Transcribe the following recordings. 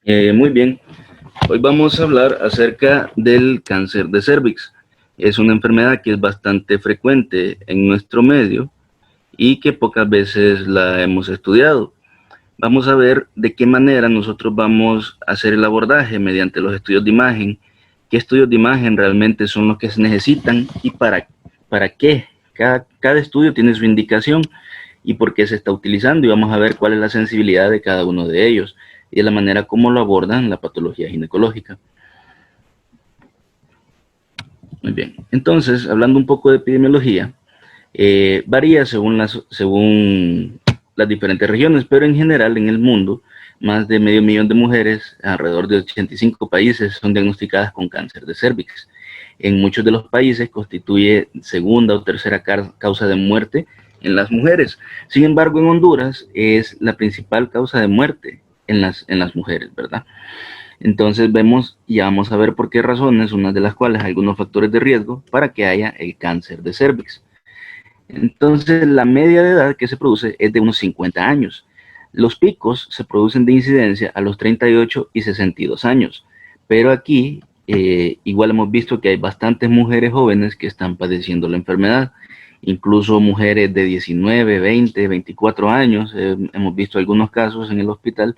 Muy bien, hoy vamos a hablar acerca del cáncer de cervix. Es una enfermedad que es bastante frecuente en nuestro medio y que pocas veces la hemos estudiado. Vamos a ver de qué manera nosotros vamos a hacer el abordaje mediante los estudios de imagen, qué estudios de imagen realmente son los que se necesitan y para qué. Cada estudio tiene su indicación y por qué se está utilizando, y vamos a ver cuál es la sensibilidad de cada uno de ellos y de la manera como lo abordan la patología ginecológica. Muy bien, entonces, hablando un poco de epidemiología, varía según las diferentes regiones, pero en general en el mundo, más de medio millón de mujeres, alrededor de 85 países, son diagnosticadas con cáncer de cervix. En muchos de los países constituye segunda o tercera causa de muerte en las mujeres. Sin embargo, en Honduras es la principal causa de muerte en las mujeres, ¿verdad? Entonces vemos y vamos a ver por qué razones, una de las cuales algunos factores de riesgo para que haya el cáncer de cervix. Entonces la media de edad que se produce es de unos 50 años. Los picos se producen de incidencia a los 38 y 62 años, pero aquí igual hemos visto que hay bastantes mujeres jóvenes que están padeciendo la enfermedad, incluso mujeres de 19, 20, 24 años, hemos visto algunos casos en el hospital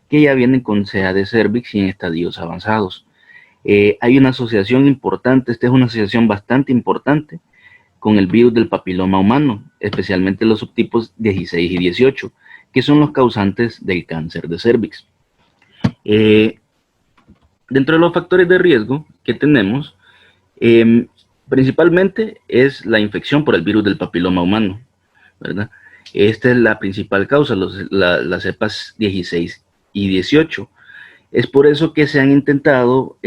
que ya vienen con CA de cervix y en estadios avanzados. Hay una asociación importante, esta es una asociación bastante importante con el virus del papiloma humano, especialmente los subtipos 16 y 18, que son los causantes del cáncer de cervix. Eh, Dentro de los factores de riesgo que tenemos, eh, principalmente es la infección por el virus del papiloma humano, ¿verdad? Esta es la principal causa, las cepas 16 y 18. Es por eso que se han intentado,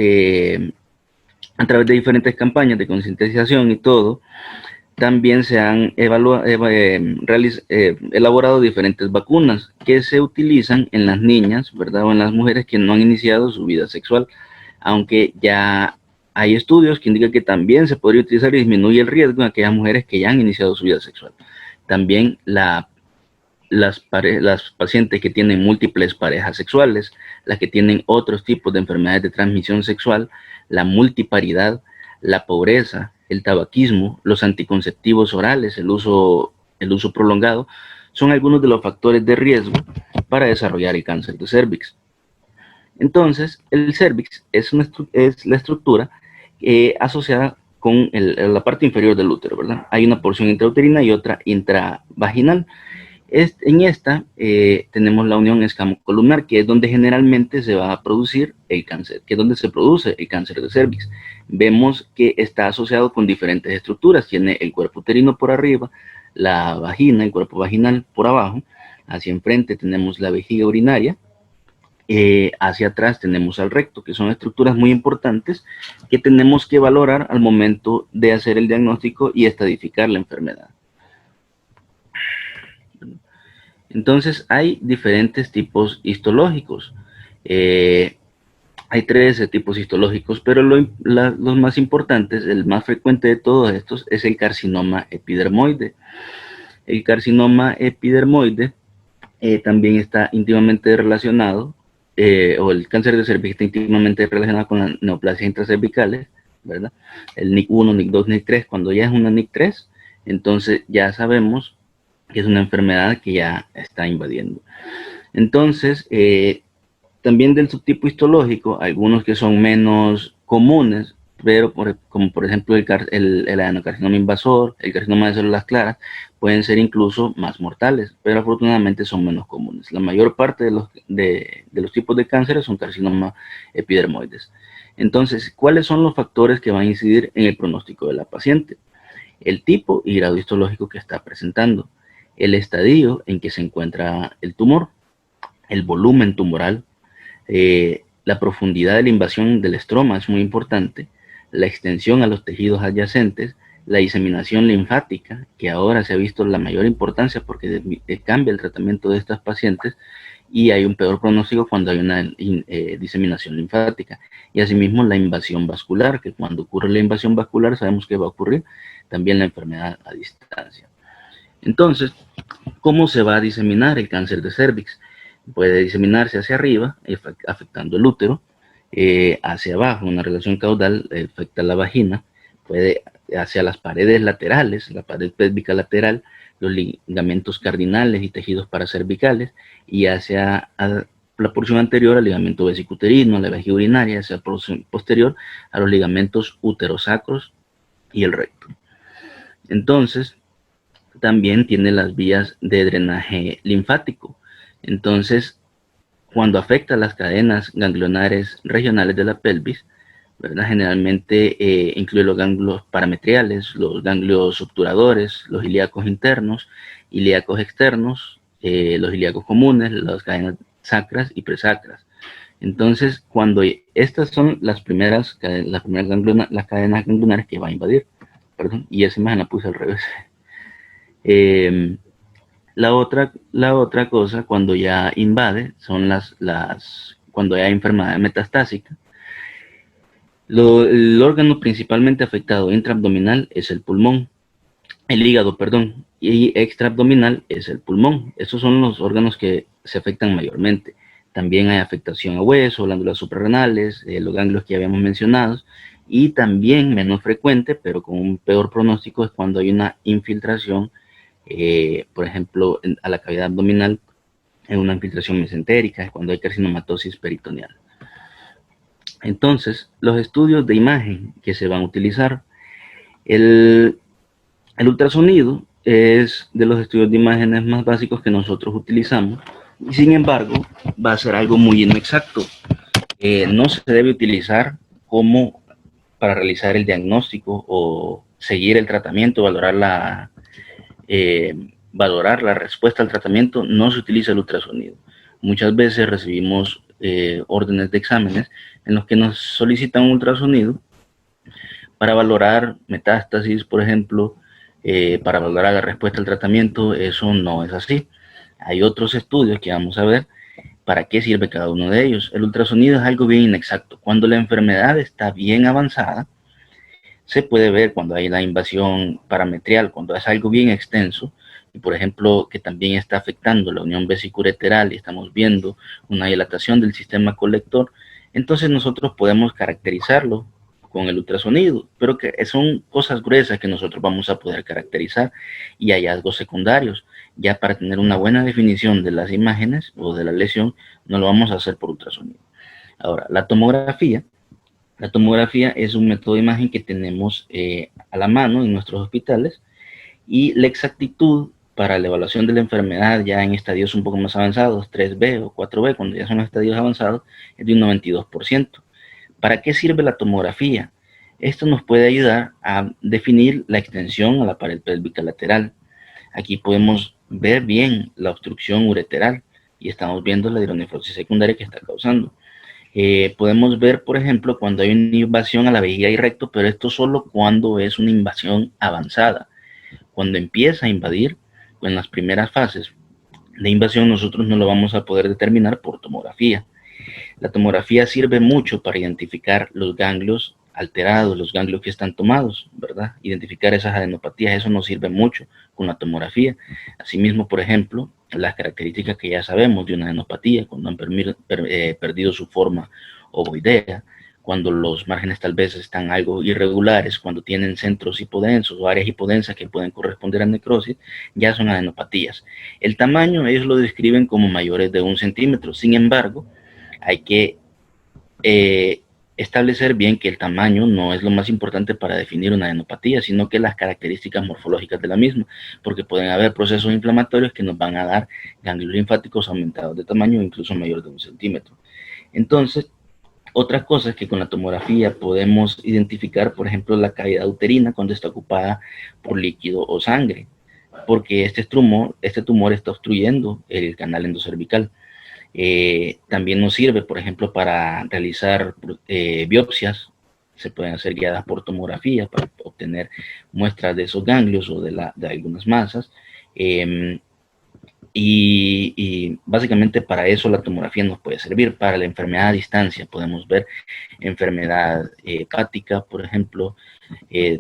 a través de diferentes campañas de concientización y todo, también se han elaborado diferentes vacunas que se utilizan en las niñas, ¿verdad? O en las mujeres que no han iniciado su vida sexual, aunque ya hay estudios que indican que también se podría utilizar y disminuye el riesgo en aquellas mujeres que ya han iniciado su vida sexual. También las pacientes que tienen múltiples parejas sexuales, las que tienen otros tipos de enfermedades de transmisión sexual, la multiparidad, la pobreza, el tabaquismo, los anticonceptivos orales, el uso prolongado, son algunos de los factores de riesgo para desarrollar el cáncer de cervix. Entonces, el cervix es la estructura asociada con la parte inferior del útero, ¿verdad? Hay una porción intrauterina y otra intravaginal. En esta tenemos la unión escamocolumnar, que es donde generalmente se va a producir el cáncer, que es donde se produce el cáncer de cervix. Vemos que está asociado con diferentes estructuras. Tiene el cuerpo uterino por arriba, la vagina, el cuerpo vaginal por abajo. Hacia enfrente tenemos la vejiga urinaria. Hacia atrás tenemos al recto, que son estructuras muy importantes que tenemos que valorar al momento de hacer el diagnóstico y estadificar la enfermedad. Entonces hay diferentes tipos histológicos. Hay 13 tipos histológicos, pero los más importantes, el más frecuente de todos estos, es el carcinoma epidermoide. El carcinoma epidermoide también está íntimamente relacionado, o el cáncer de cervix está íntimamente relacionado con las neoplasias intracervicales, ¿verdad? El NIC1, NIC2, NIC3, cuando ya es una NIC3, entonces ya sabemos que es una enfermedad que ya está invadiendo. Entonces, también del subtipo histológico, algunos que son menos comunes, pero como por ejemplo el adenocarcinoma invasor, el carcinoma de células claras, pueden ser incluso más mortales, pero afortunadamente son menos comunes. La mayor parte de los tipos de cánceres son carcinoma epidermoides. Entonces, ¿cuáles son los factores que van a incidir en el pronóstico de la paciente? El tipo y grado histológico que está presentando, el estadio en que se encuentra el tumor, el volumen tumoral, la profundidad de la invasión del estroma es muy importante, la extensión a los tejidos adyacentes, la diseminación linfática, que ahora se ha visto la mayor importancia porque cambia el tratamiento de estas pacientes y hay un peor pronóstico cuando hay una diseminación linfática. Y asimismo la invasión vascular, que cuando ocurre la invasión vascular sabemos que va a ocurrir también la enfermedad a distancia. Entonces, ¿cómo se va a diseminar el cáncer de cervix? Puede diseminarse hacia arriba, afectando el útero, hacia abajo, una relación caudal afecta la vagina, puede hacia las paredes laterales, la pared pélvica lateral, los ligamentos cardinales y tejidos paracervicales, y hacia la porción anterior al ligamento vesicuterino, a la vejiga urinaria, hacia la porción posterior a los ligamentos uterosacros y el recto. Entonces, también tiene las vías de drenaje linfático. Entonces, cuando afecta las cadenas ganglionares regionales de la pelvis, ¿verdad? Generalmente incluye los ganglios parametriales, los ganglios obturadores, los ilíacos internos, ilíacos externos, los ilíacos comunes, las cadenas sacras y presacras. Entonces, cuando estas son las primeras las cadenas ganglionares que va a invadir, perdón, y esa imagen la puse al revés. La otra cosa, cuando ya invade, son cuando hay enfermedad metastásica. El órgano principalmente afectado intraabdominal es el pulmón, el hígado, perdón, y extraabdominal es el pulmón. Estos son los órganos que se afectan mayormente. También hay afectación a hueso, glándulas suprarrenales, los ganglios que ya habíamos mencionado, y también menos frecuente, pero con un peor pronóstico, es cuando hay una infiltración, por ejemplo, a la cavidad abdominal, en una infiltración mesentérica, es cuando hay carcinomatosis peritoneal. Entonces, los estudios de imagen que se van a utilizar, el ultrasonido es de los estudios de imágenes más básicos que nosotros utilizamos, y sin embargo va a ser algo muy inexacto. No se debe utilizar como para realizar el diagnóstico o seguir el tratamiento, valorar la respuesta al tratamiento. No se utiliza el ultrasonido. Muchas veces recibimos órdenes de exámenes en los que nos solicitan un ultrasonido para valorar metástasis, por ejemplo, para valorar la respuesta al tratamiento. Eso no es así. Hay otros estudios que vamos a ver para qué sirve cada uno de ellos. El ultrasonido es algo bien inexacto. Cuando la enfermedad está bien avanzada, se puede ver cuando hay la invasión parametrial, cuando es algo bien extenso, y por ejemplo que también está afectando la unión vesicureteral y estamos viendo una dilatación del sistema colector. Entonces nosotros podemos caracterizarlo con el ultrasonido, pero que son cosas gruesas que nosotros vamos a poder caracterizar, y hallazgos secundarios. Ya para tener una buena definición de las imágenes o de la lesión, no lo vamos a hacer por ultrasonido. Ahora, la tomografía es un método de imagen que tenemos a la mano en nuestros hospitales, y la exactitud para la evaluación de la enfermedad ya en estadios un poco más avanzados, 3B o 4B, cuando ya son los estadios avanzados, es de un 92%. ¿Para qué sirve la tomografía? Esto nos puede ayudar a definir la extensión a la pared pélvica lateral. Aquí podemos ver bien la obstrucción ureteral y estamos viendo la hidronefrosis secundaria que está causando. Podemos ver, por ejemplo, cuando hay una invasión a la vejiga y recto, pero esto solo cuando es una invasión avanzada. Cuando empieza a invadir, en las primeras fases de invasión, nosotros no lo vamos a poder determinar por tomografía. La tomografía sirve mucho para identificar los ganglios alterados, los ganglios que están tomados, ¿verdad? Identificar esas adenopatías, eso nos sirve mucho con la tomografía. Asimismo, por ejemplo, las características que ya sabemos de una adenopatía, cuando han perdido su forma ovoidea, cuando los márgenes tal vez están algo irregulares, cuando tienen centros hipodensos o áreas hipodensas que pueden corresponder a necrosis, ya son adenopatías. El tamaño ellos lo describen como mayores de 1 centímetro. Sin embargo, hay que establecer bien que el tamaño no es lo más importante para definir una adenopatía, sino que las características morfológicas de la misma, porque pueden haber procesos inflamatorios que nos van a dar ganglios linfáticos aumentados de tamaño, incluso mayor de 1 centímetro. Entonces, otras cosas que con la tomografía podemos identificar, por ejemplo, la cavidad uterina cuando está ocupada por líquido o sangre, porque este tumor está obstruyendo el canal endocervical. También nos sirve, por ejemplo, para realizar biopsias. Se pueden hacer guiadas por tomografía para obtener muestras de esos ganglios o de algunas masas. Y básicamente para eso la tomografía nos puede servir. Para la enfermedad a distancia podemos ver enfermedad hepática, por ejemplo,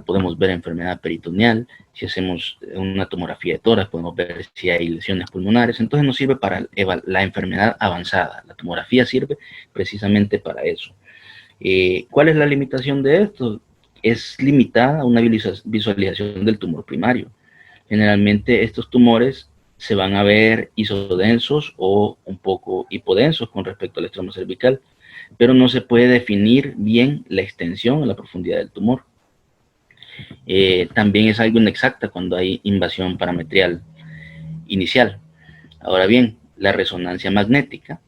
podemos ver enfermedad peritoneal. Si hacemos una tomografía de tórax podemos ver si hay lesiones pulmonares. Entonces nos sirve para la enfermedad avanzada. La tomografía sirve precisamente para eso. ¿Cuál es la limitación de esto? Es limitada a una visualización del tumor primario. Generalmente estos tumores se van a ver isodensos o un poco hipodensos con respecto al extremo cervical, pero no se puede definir bien la extensión o la profundidad del tumor. También es algo inexacta cuando hay invasión parametrial inicial. Ahora bien, la resonancia magnética,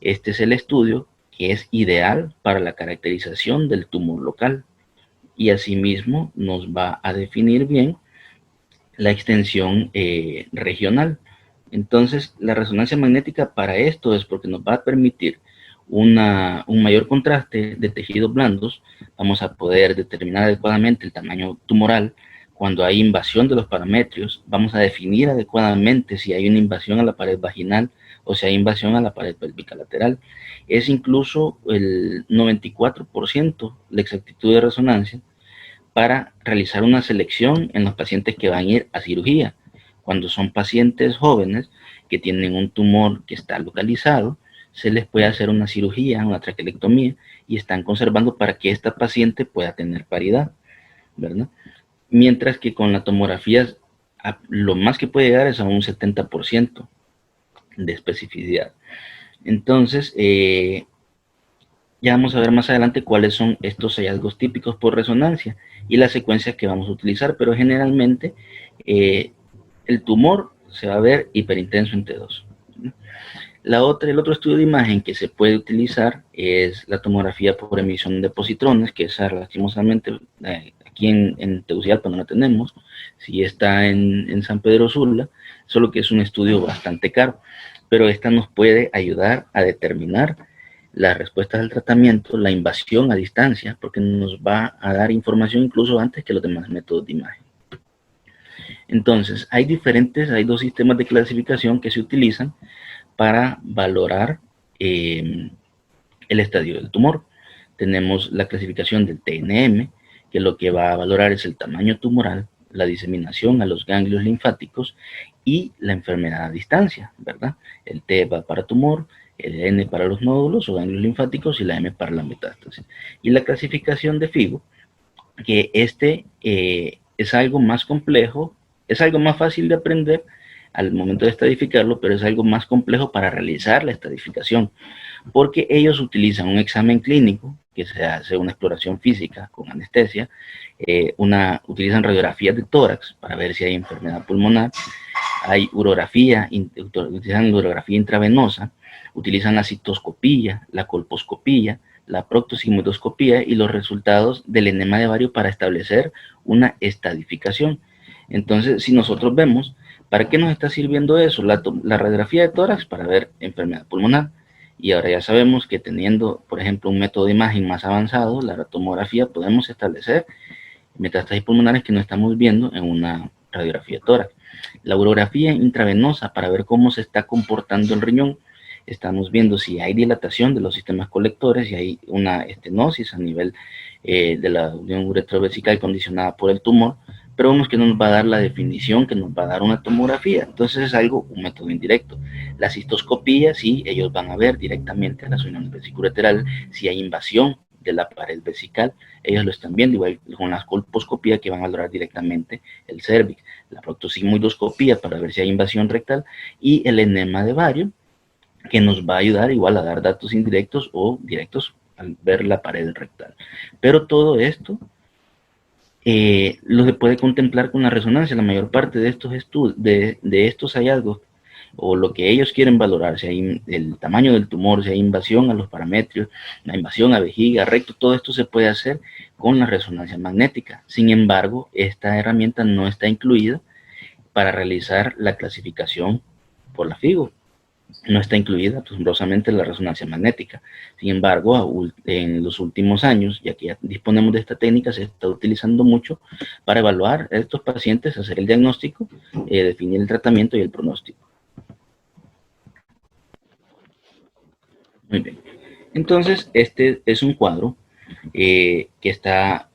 este es el estudio que es ideal para la caracterización del tumor local y asimismo nos va a definir bien la extensión regional. Entonces, la resonancia magnética para esto es porque nos va a permitir un mayor contraste de tejidos blandos. Vamos a poder determinar adecuadamente el tamaño tumoral. Cuando hay invasión de los parametrios, vamos a definir adecuadamente si hay una invasión a la pared vaginal o si hay invasión a la pared pélvica lateral. Es incluso el 94% la exactitud de resonancia para realizar una selección en los pacientes que van a ir a cirugía. Cuando son pacientes jóvenes que tienen un tumor que está localizado, se les puede hacer una cirugía, una traquelectomía, y están conservando para que esta paciente pueda tener paridad, ¿verdad? Mientras que con la tomografía, lo más que puede llegar es a un 70% de especificidad. Entonces, ya vamos a ver más adelante cuáles son estos hallazgos típicos por resonancia y las secuencias que vamos a utilizar, pero generalmente el tumor se va a ver hiperintenso en T2. El otro estudio de imagen que se puede utilizar es la tomografía por emisión de positrones, que esa lastimosamente aquí en Tegucigalpa no la tenemos, sí está en San Pedro Sula, solo que es un estudio bastante caro, pero esta nos puede ayudar a determinar las respuestas al tratamiento, la invasión a distancia, porque nos va a dar información incluso antes que los demás métodos de imagen. Entonces, hay dos sistemas de clasificación que se utilizan para valorar el estadio del tumor. Tenemos la clasificación del TNM, que lo que va a valorar es el tamaño tumoral, la diseminación a los ganglios linfáticos y la enfermedad a distancia, ¿verdad? El T va para tumor, el N para los nódulos o ganglios linfáticos y la M para la metástasis. Y la clasificación de FIGO, que es algo más complejo, es algo más fácil de aprender al momento de estadificarlo, pero es algo más complejo para realizar la estadificación, porque ellos utilizan un examen clínico, que se hace una exploración física con anestesia, utilizan radiografías de tórax para ver si hay enfermedad pulmonar, hay urografía, utilizan urografía intravenosa, utilizan la citoscopía, la colposcopía, la proctosigmoidoscopía y los resultados del enema de Vario para establecer una estadificación. Entonces, si nosotros vemos, ¿para qué nos está sirviendo eso? La radiografía de tórax para ver enfermedad pulmonar. Y ahora ya sabemos que teniendo, por ejemplo, un método de imagen más avanzado, la tomografía, podemos establecer metástasis pulmonares que no estamos viendo en una radiografía de tórax. La urografía intravenosa para ver cómo se está comportando el riñón. Estamos viendo si hay dilatación de los sistemas colectores, si hay una estenosis a nivel de la unión uretrovesical condicionada por el tumor, pero vemos que no nos va a dar la definición que nos va a dar una tomografía. Entonces es un método indirecto. La cistoscopía, sí, ellos van a ver directamente las uniones vesicoureterales, si hay invasión de la pared vesical, ellos lo están viendo, igual con la colposcopía que van a valorar directamente el cervix, la proctosigmoidoscopía para ver si hay invasión rectal y el enema de Vario, que nos va a ayudar igual a dar datos indirectos o directos al ver la pared rectal. Pero todo esto lo se puede contemplar con la resonancia. La mayor parte de estos de estos hallazgos o lo que ellos quieren valorar, si hay el tamaño del tumor, si hay invasión a los parametrios, la invasión a vejiga, recto, todo esto se puede hacer con la resonancia magnética. Sin embargo, esta herramienta no está incluida para realizar la clasificación por la FIGO. No está incluida asombrosamente la resonancia magnética. Sin embargo, en los últimos años, ya que ya disponemos de esta técnica, se está utilizando mucho para evaluar a estos pacientes, hacer el diagnóstico, definir el tratamiento y el pronóstico. Muy bien. Entonces, este es un cuadro que está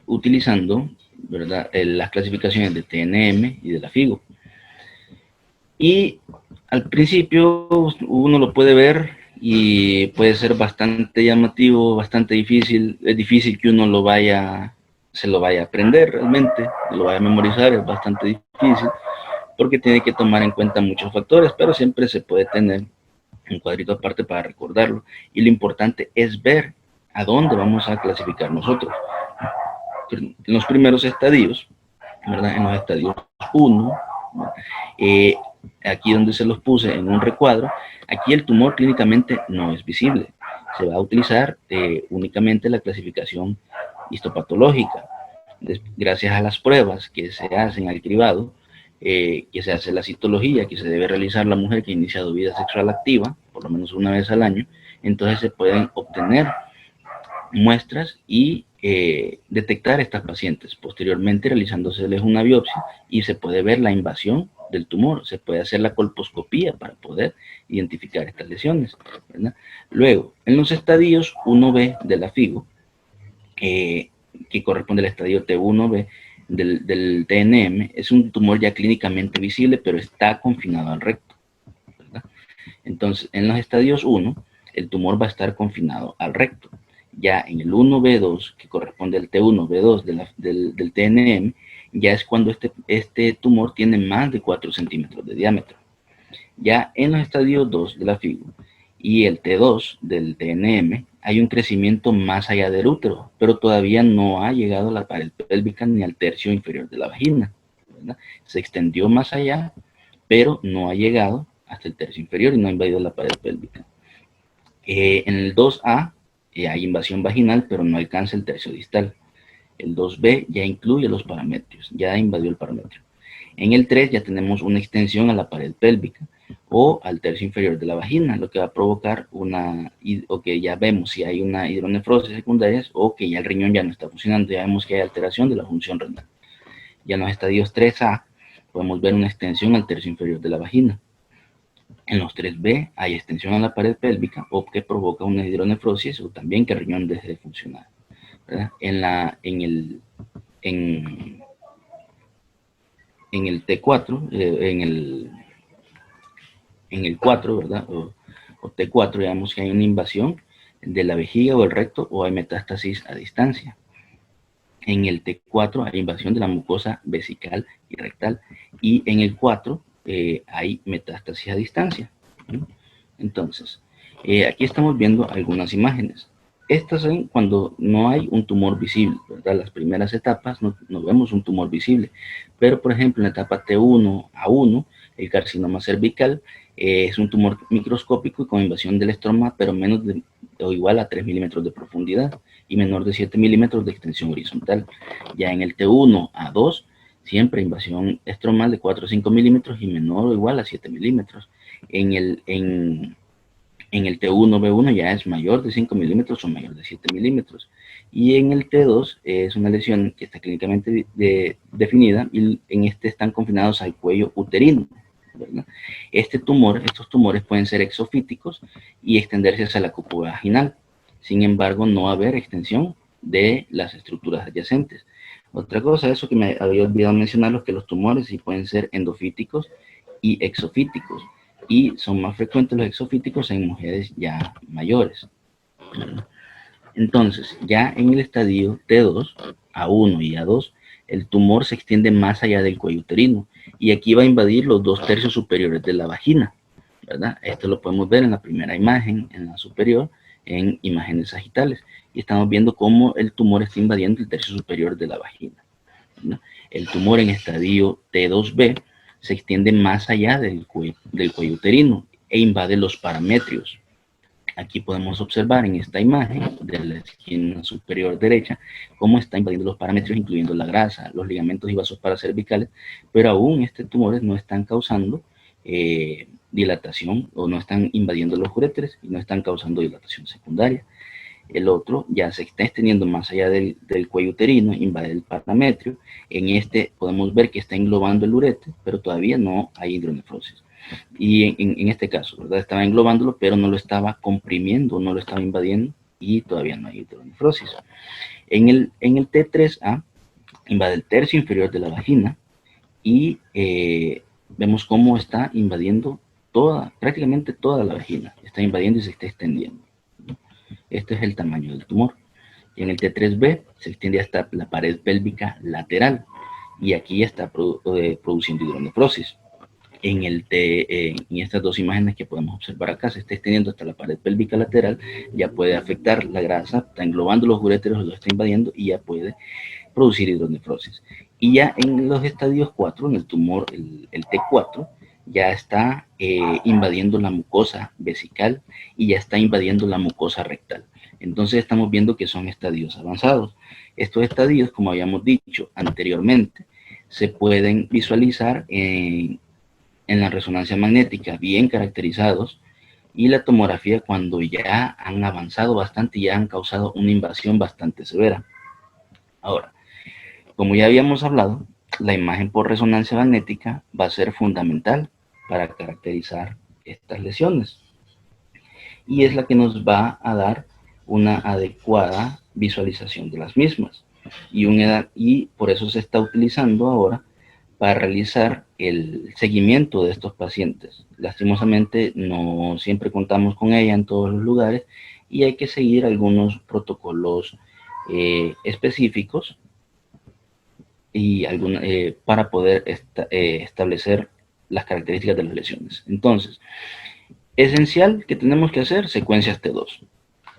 utilizando, ¿verdad?, las clasificaciones de TNM y de la FIGO. Y al principio uno lo puede ver y puede ser bastante llamativo, bastante difícil. Es difícil que uno se lo vaya a aprender realmente, lo vaya a memorizar, es bastante difícil porque tiene que tomar en cuenta muchos factores, pero siempre se puede tener un cuadrito aparte para recordarlo. Y lo importante es ver a dónde vamos a clasificar nosotros. En los primeros estadios, ¿verdad? En los estadios 1, eh, aquí donde se los puse en un recuadro, aquí el tumor clínicamente no es visible. Se va a utilizar únicamente la clasificación histopatológica. Gracias a las pruebas que se hacen al cribado, que se hace la citología, que se debe realizar la mujer que ha iniciado vida sexual activa, por lo menos una vez al año, entonces se pueden obtener muestras y detectar estas pacientes. Posteriormente, realizándoseles una biopsia y se puede ver la invasión del tumor, se puede hacer la colposcopía para poder identificar estas lesiones, ¿verdad? Luego, en los estadios 1B de la FIGO, que corresponde al estadio T1B del TNM, es un tumor ya clínicamente visible, pero está confinado al recto, ¿verdad? Entonces, en los estadios 1, el tumor va a estar confinado al recto. Ya en el 1B2, que corresponde al T1B2 del TNM, ya es cuando este tumor tiene más de 4 centímetros de diámetro. Ya en los estadios 2 de la FIGO y el T2 del TNM, hay un crecimiento más allá del útero, pero todavía no ha llegado a la pared pélvica ni al tercio inferior de la vagina, ¿verdad? Se extendió más allá, pero no ha llegado hasta el tercio inferior y no ha invadido la pared pélvica. En el 2A hay invasión vaginal, pero no alcanza el tercio distal. El 2B ya incluye los parametrios, ya invadió el parametrio. En el 3 ya tenemos una extensión a la pared pélvica o al tercio inferior de la vagina, lo que va a provocar o que ya vemos si hay una hidronefrosis secundaria o que ya el riñón ya no está funcionando, ya vemos que hay alteración de la función renal. Ya en los estadios 3A podemos ver una extensión al tercio inferior de la vagina. En los 3B hay extensión a la pared pélvica o que provoca una hidronefrosis o también que el riñón deje de funcionar, ¿verdad? En el T4, en el 4, ¿verdad? O T4, digamos que hay una invasión de la vejiga o el recto o hay metástasis a distancia. En el T4 hay invasión de la mucosa vesical y rectal. Y en el 4 hay metástasis a distancia. Entonces, aquí estamos viendo algunas imágenes. Estas son cuando no hay un tumor visible, ¿verdad? Las primeras etapas no vemos un tumor visible. Pero, por ejemplo, en la etapa T1 a 1, el carcinoma cervical es un tumor microscópico y con invasión del estroma, pero menos o igual a 3 milímetros de profundidad y menor de 7 milímetros de extensión horizontal. Ya en el T1 a 2, siempre invasión estromal de 4 o 5 milímetros y menor o igual a 7 milímetros. En el T1B1 ya es mayor de 5 milímetros o mayor de 7 milímetros. Y en el T2 es una lesión que está clínicamente definida y en este están confinados al cuello uterino, ¿verdad? Estos tumores pueden ser exofíticos y extenderse hacia la cúpula vaginal. Sin embargo, no va a haber extensión de las estructuras adyacentes. Otra cosa, eso que me había olvidado mencionar, es que los tumores sí pueden ser endofíticos y exofíticos. Y son más frecuentes los exofíticos en mujeres ya mayores. Entonces, ya en el estadio T2, A1 y A2, el tumor se extiende más allá del cuello uterino y aquí va a invadir los 2/3 superiores de la vagina, ¿verdad? Esto lo podemos ver en la primera imagen, en la superior, en imágenes sagitales. Y estamos viendo cómo el tumor está invadiendo el tercio superior de la vagina, ¿no? El tumor en estadio T2B se extiende más allá del cuello uterino e invade los parametrios. Aquí podemos observar en esta imagen de la esquina superior derecha cómo está invadiendo los parámetros, incluyendo la grasa, los ligamentos y vasos paracervicales, pero aún estos tumores no están causando dilatación o no están invadiendo los uréteres y no están causando dilatación secundaria. El otro ya se está extendiendo más allá del cuello uterino, invade el parametrio. En este podemos ver que está englobando el ureter, pero todavía no hay hidronefrosis. Y en este caso, ¿verdad? Estaba englobándolo, pero no lo estaba comprimiendo, no lo estaba invadiendo y todavía no hay hidronefrosis. En el T3A invade el tercio inferior de la vagina y vemos cómo está invadiendo prácticamente toda la vagina. Está invadiendo y se está extendiendo. Este es el tamaño del tumor. Y en el T3B se extiende hasta la pared pélvica lateral y aquí ya está produciendo hidronefrosis. En estas dos imágenes que podemos observar acá, se está extendiendo hasta la pared pélvica lateral, ya puede afectar la grasa, está englobando los uréteros, lo está invadiendo y ya puede producir hidronefrosis. Y ya en los estadios 4, en el tumor, el T4, ya está invadiendo la mucosa vesical y ya está invadiendo la mucosa rectal. Entonces estamos viendo que son estadios avanzados. Estos estadios, como habíamos dicho anteriormente, se pueden visualizar en la resonancia magnética bien caracterizados y la tomografía cuando ya han avanzado bastante y ya han causado una invasión bastante severa. Ahora, como ya habíamos hablado, la imagen por resonancia magnética va a ser fundamental para caracterizar estas lesiones y es la que nos va a dar una adecuada visualización de las mismas y por eso se está utilizando ahora para realizar el seguimiento de estos pacientes. Lastimosamente no siempre contamos con ella en todos los lugares y hay que seguir algunos protocolos específicos y para poder establecer las características de las lesiones. Entonces, esencial que tenemos que hacer secuencias T2.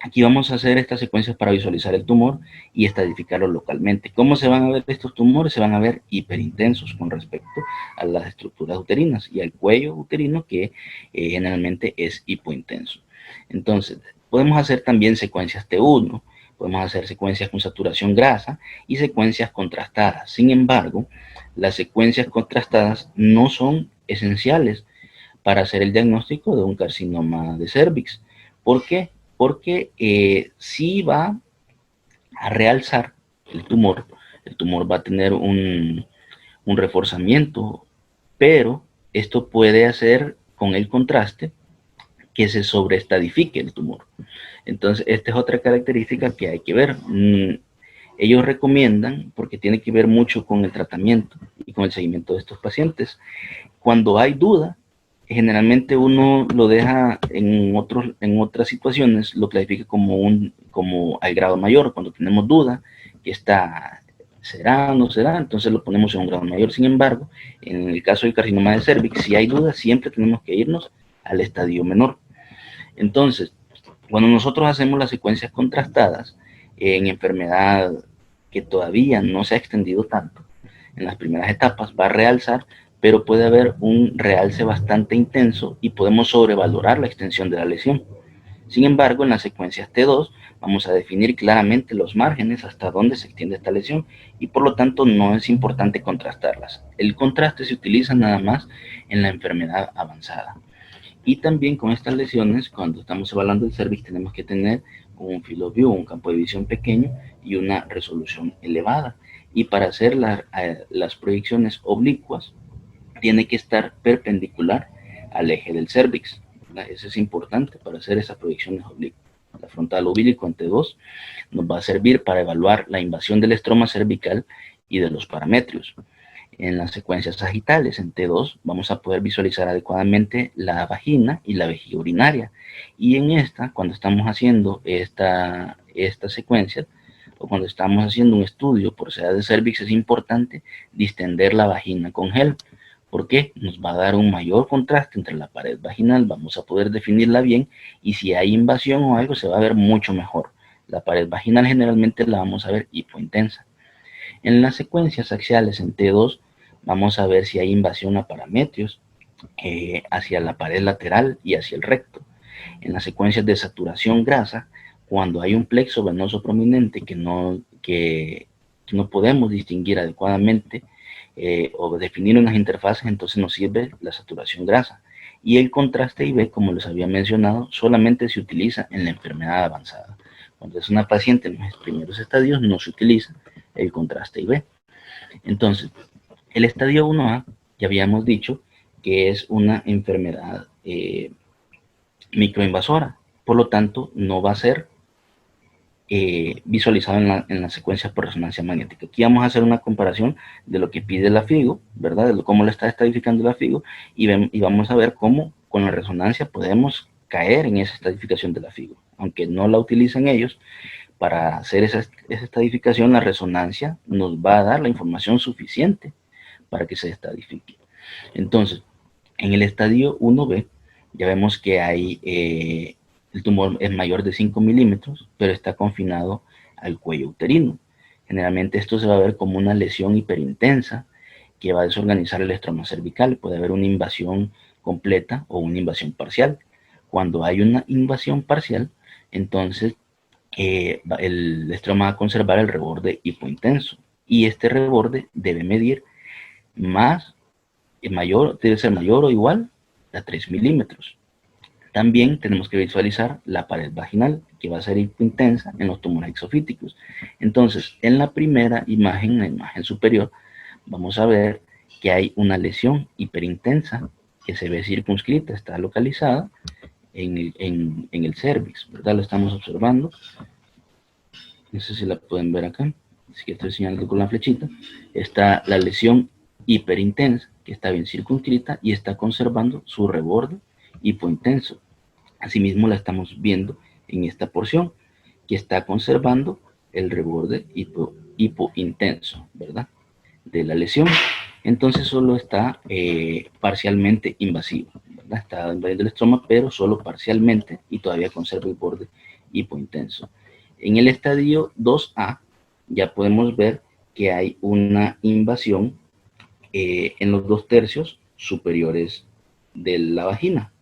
Aquí vamos a hacer estas secuencias para visualizar el tumor y estadificarlo localmente. ¿Cómo se van a ver estos tumores? Se van a ver hiperintensos con respecto a las estructuras uterinas y al cuello uterino que generalmente es hipointenso. Entonces, podemos hacer también secuencias T1, podemos hacer secuencias con saturación grasa y secuencias contrastadas. Sin embargo, las secuencias contrastadas no son esenciales para hacer el diagnóstico de un carcinoma de cervix. ¿Por qué? Porque sí va a realzar el tumor va a tener un reforzamiento, pero esto puede hacer con el contraste que se sobreestadifique el tumor. Entonces, esta es otra característica que hay que ver. Ellos recomiendan, porque tiene que ver mucho con el tratamiento y con el seguimiento de estos pacientes, cuando hay duda, generalmente uno lo deja en otras situaciones, lo clasifica como al grado mayor, cuando tenemos duda, que será o no será, entonces lo ponemos en un grado mayor. Sin embargo, en el caso del carcinoma de cervix, si hay duda, siempre tenemos que irnos al estadio menor. Entonces, cuando nosotros hacemos las secuencias contrastadas en enfermedad que todavía no se ha extendido tanto, en las primeras etapas va a realzar, pero puede haber un realce bastante intenso y podemos sobrevalorar la extensión de la lesión. Sin embargo, en las secuencias T2 vamos a definir claramente los márgenes hasta dónde se extiende esta lesión y por lo tanto no es importante contrastarlas. El contraste se utiliza nada más en la enfermedad avanzada. Y también con estas lesiones, cuando estamos evaluando el cervix, tenemos que tener un field of view, un campo de visión pequeño y una resolución elevada. Y para hacer las proyecciones oblicuas, tiene que estar perpendicular al eje del cervix. Eso es importante para hacer esas proyecciones oblicuas. La frontal oblicuo ante 2 nos va a servir para evaluar la invasión del estroma cervical y de los parametrios. En las secuencias sagitales, en T2, vamos a poder visualizar adecuadamente la vagina y la vejiga urinaria. Y en cuando estamos haciendo esta secuencia, o cuando estamos haciendo un estudio por sedad de cervix, es importante distender la vagina con gel, porque nos va a dar un mayor contraste entre la pared vaginal, vamos a poder definirla bien, y si hay invasión o algo, se va a ver mucho mejor. La pared vaginal generalmente la vamos a ver hipointensa. En las secuencias axiales en T2, vamos a ver si hay invasión a parametrios hacia la pared lateral y hacia el recto. En las secuencias de saturación grasa, cuando hay un plexo venoso prominente que no podemos distinguir adecuadamente o definir unas interfaces, entonces nos sirve la saturación grasa. Y el contraste IV, como les había mencionado, solamente se utiliza en la enfermedad avanzada. Cuando es una paciente en los primeros estadios, no se utiliza el contraste IV. Entonces, el estadio 1A, ya habíamos dicho que es una enfermedad microinvasora. Por lo tanto, no va a ser visualizado en la secuencia por resonancia magnética. Aquí vamos a hacer una comparación de lo que pide la FIGO, ¿verdad? De cómo le está estadificando la FIGO, y vamos a ver cómo con la resonancia podemos caer en esa estadificación de la FIGO. Aunque no la utilizan ellos, para hacer esa estadificación, la resonancia nos va a dar la información suficiente para que se estadifique. Entonces, en el estadio 1B, ya vemos que hay el tumor es mayor de 5 milímetros, pero está confinado al cuello uterino. Generalmente esto se va a ver como una lesión hiperintensa que va a desorganizar el estroma cervical. Puede haber una invasión completa o una invasión parcial. Cuando hay una invasión parcial, entonces el estroma va a conservar el reborde hipointenso. Y este reborde debe medir más, debe ser mayor o igual a 3 milímetros. También tenemos que visualizar la pared vaginal, que va a ser hipointensa en los tumores exofíticos. Entonces, en la primera imagen, la imagen superior, vamos a ver que hay una lesión hiperintensa que se ve circunscrita, está localizada en el cervix, ¿verdad? Lo estamos observando. No sé si la pueden ver acá. Así que estoy señalando con la flechita. Está la lesión hiperintensa, que está bien circunscrita y está conservando su reborde hipointenso. Asimismo la estamos viendo en esta porción, que está conservando el reborde hipointenso, ¿verdad? De la lesión. Entonces solo está parcialmente invasivo, ¿verdad? Está invadiendo el estroma, pero solo parcialmente, y todavía conserva el borde hipointenso. En el estadio 2A ya podemos ver que hay una invasión en los 2/3 superiores de la vagina,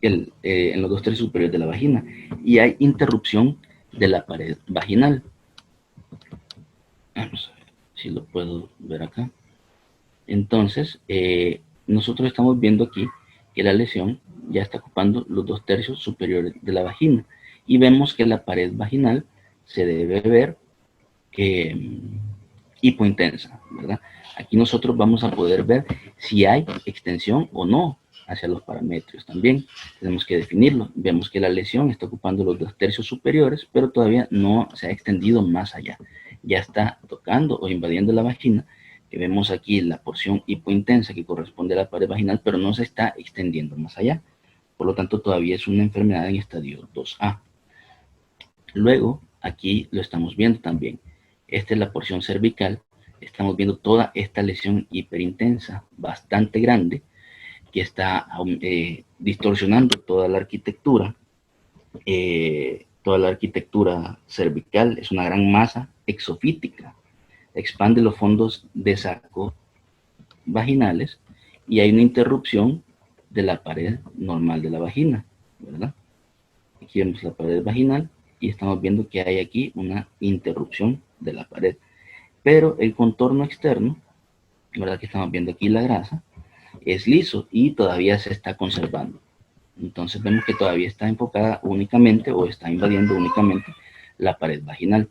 en los 2/3 superiores de la vagina, y hay interrupción de la pared vaginal. Vamos a ver si lo puedo ver acá. Entonces, nosotros estamos viendo aquí que la lesión ya está ocupando los 2/3 superiores de la vagina, y vemos que la pared vaginal se debe ver hipointensa, ¿verdad? Aquí nosotros vamos a poder ver si hay extensión o no hacia los parametrios. También tenemos que definirlo. Vemos que la lesión está ocupando los 2/3 superiores, pero todavía no se ha extendido más allá. Ya está tocando o invadiendo la vagina, que vemos aquí la porción hipointensa que corresponde a la pared vaginal, pero no se está extendiendo más allá. Por lo tanto, todavía es una enfermedad en estadio 2A. Luego, aquí lo estamos viendo también. Esta es la porción cervical. Estamos viendo toda esta lesión hiperintensa, bastante grande, que está distorsionando toda la arquitectura cervical. Es una gran masa exofítica, expande los fondos de saco vaginales y hay una interrupción de la pared normal de la vagina, ¿verdad? Aquí vemos la pared vaginal y estamos viendo que hay aquí una interrupción de la pared, pero el contorno externo, ¿verdad? Que estamos viendo aquí la grasa, es liso y todavía se está conservando. Entonces vemos que todavía está enfocada únicamente o está invadiendo únicamente la pared vaginal.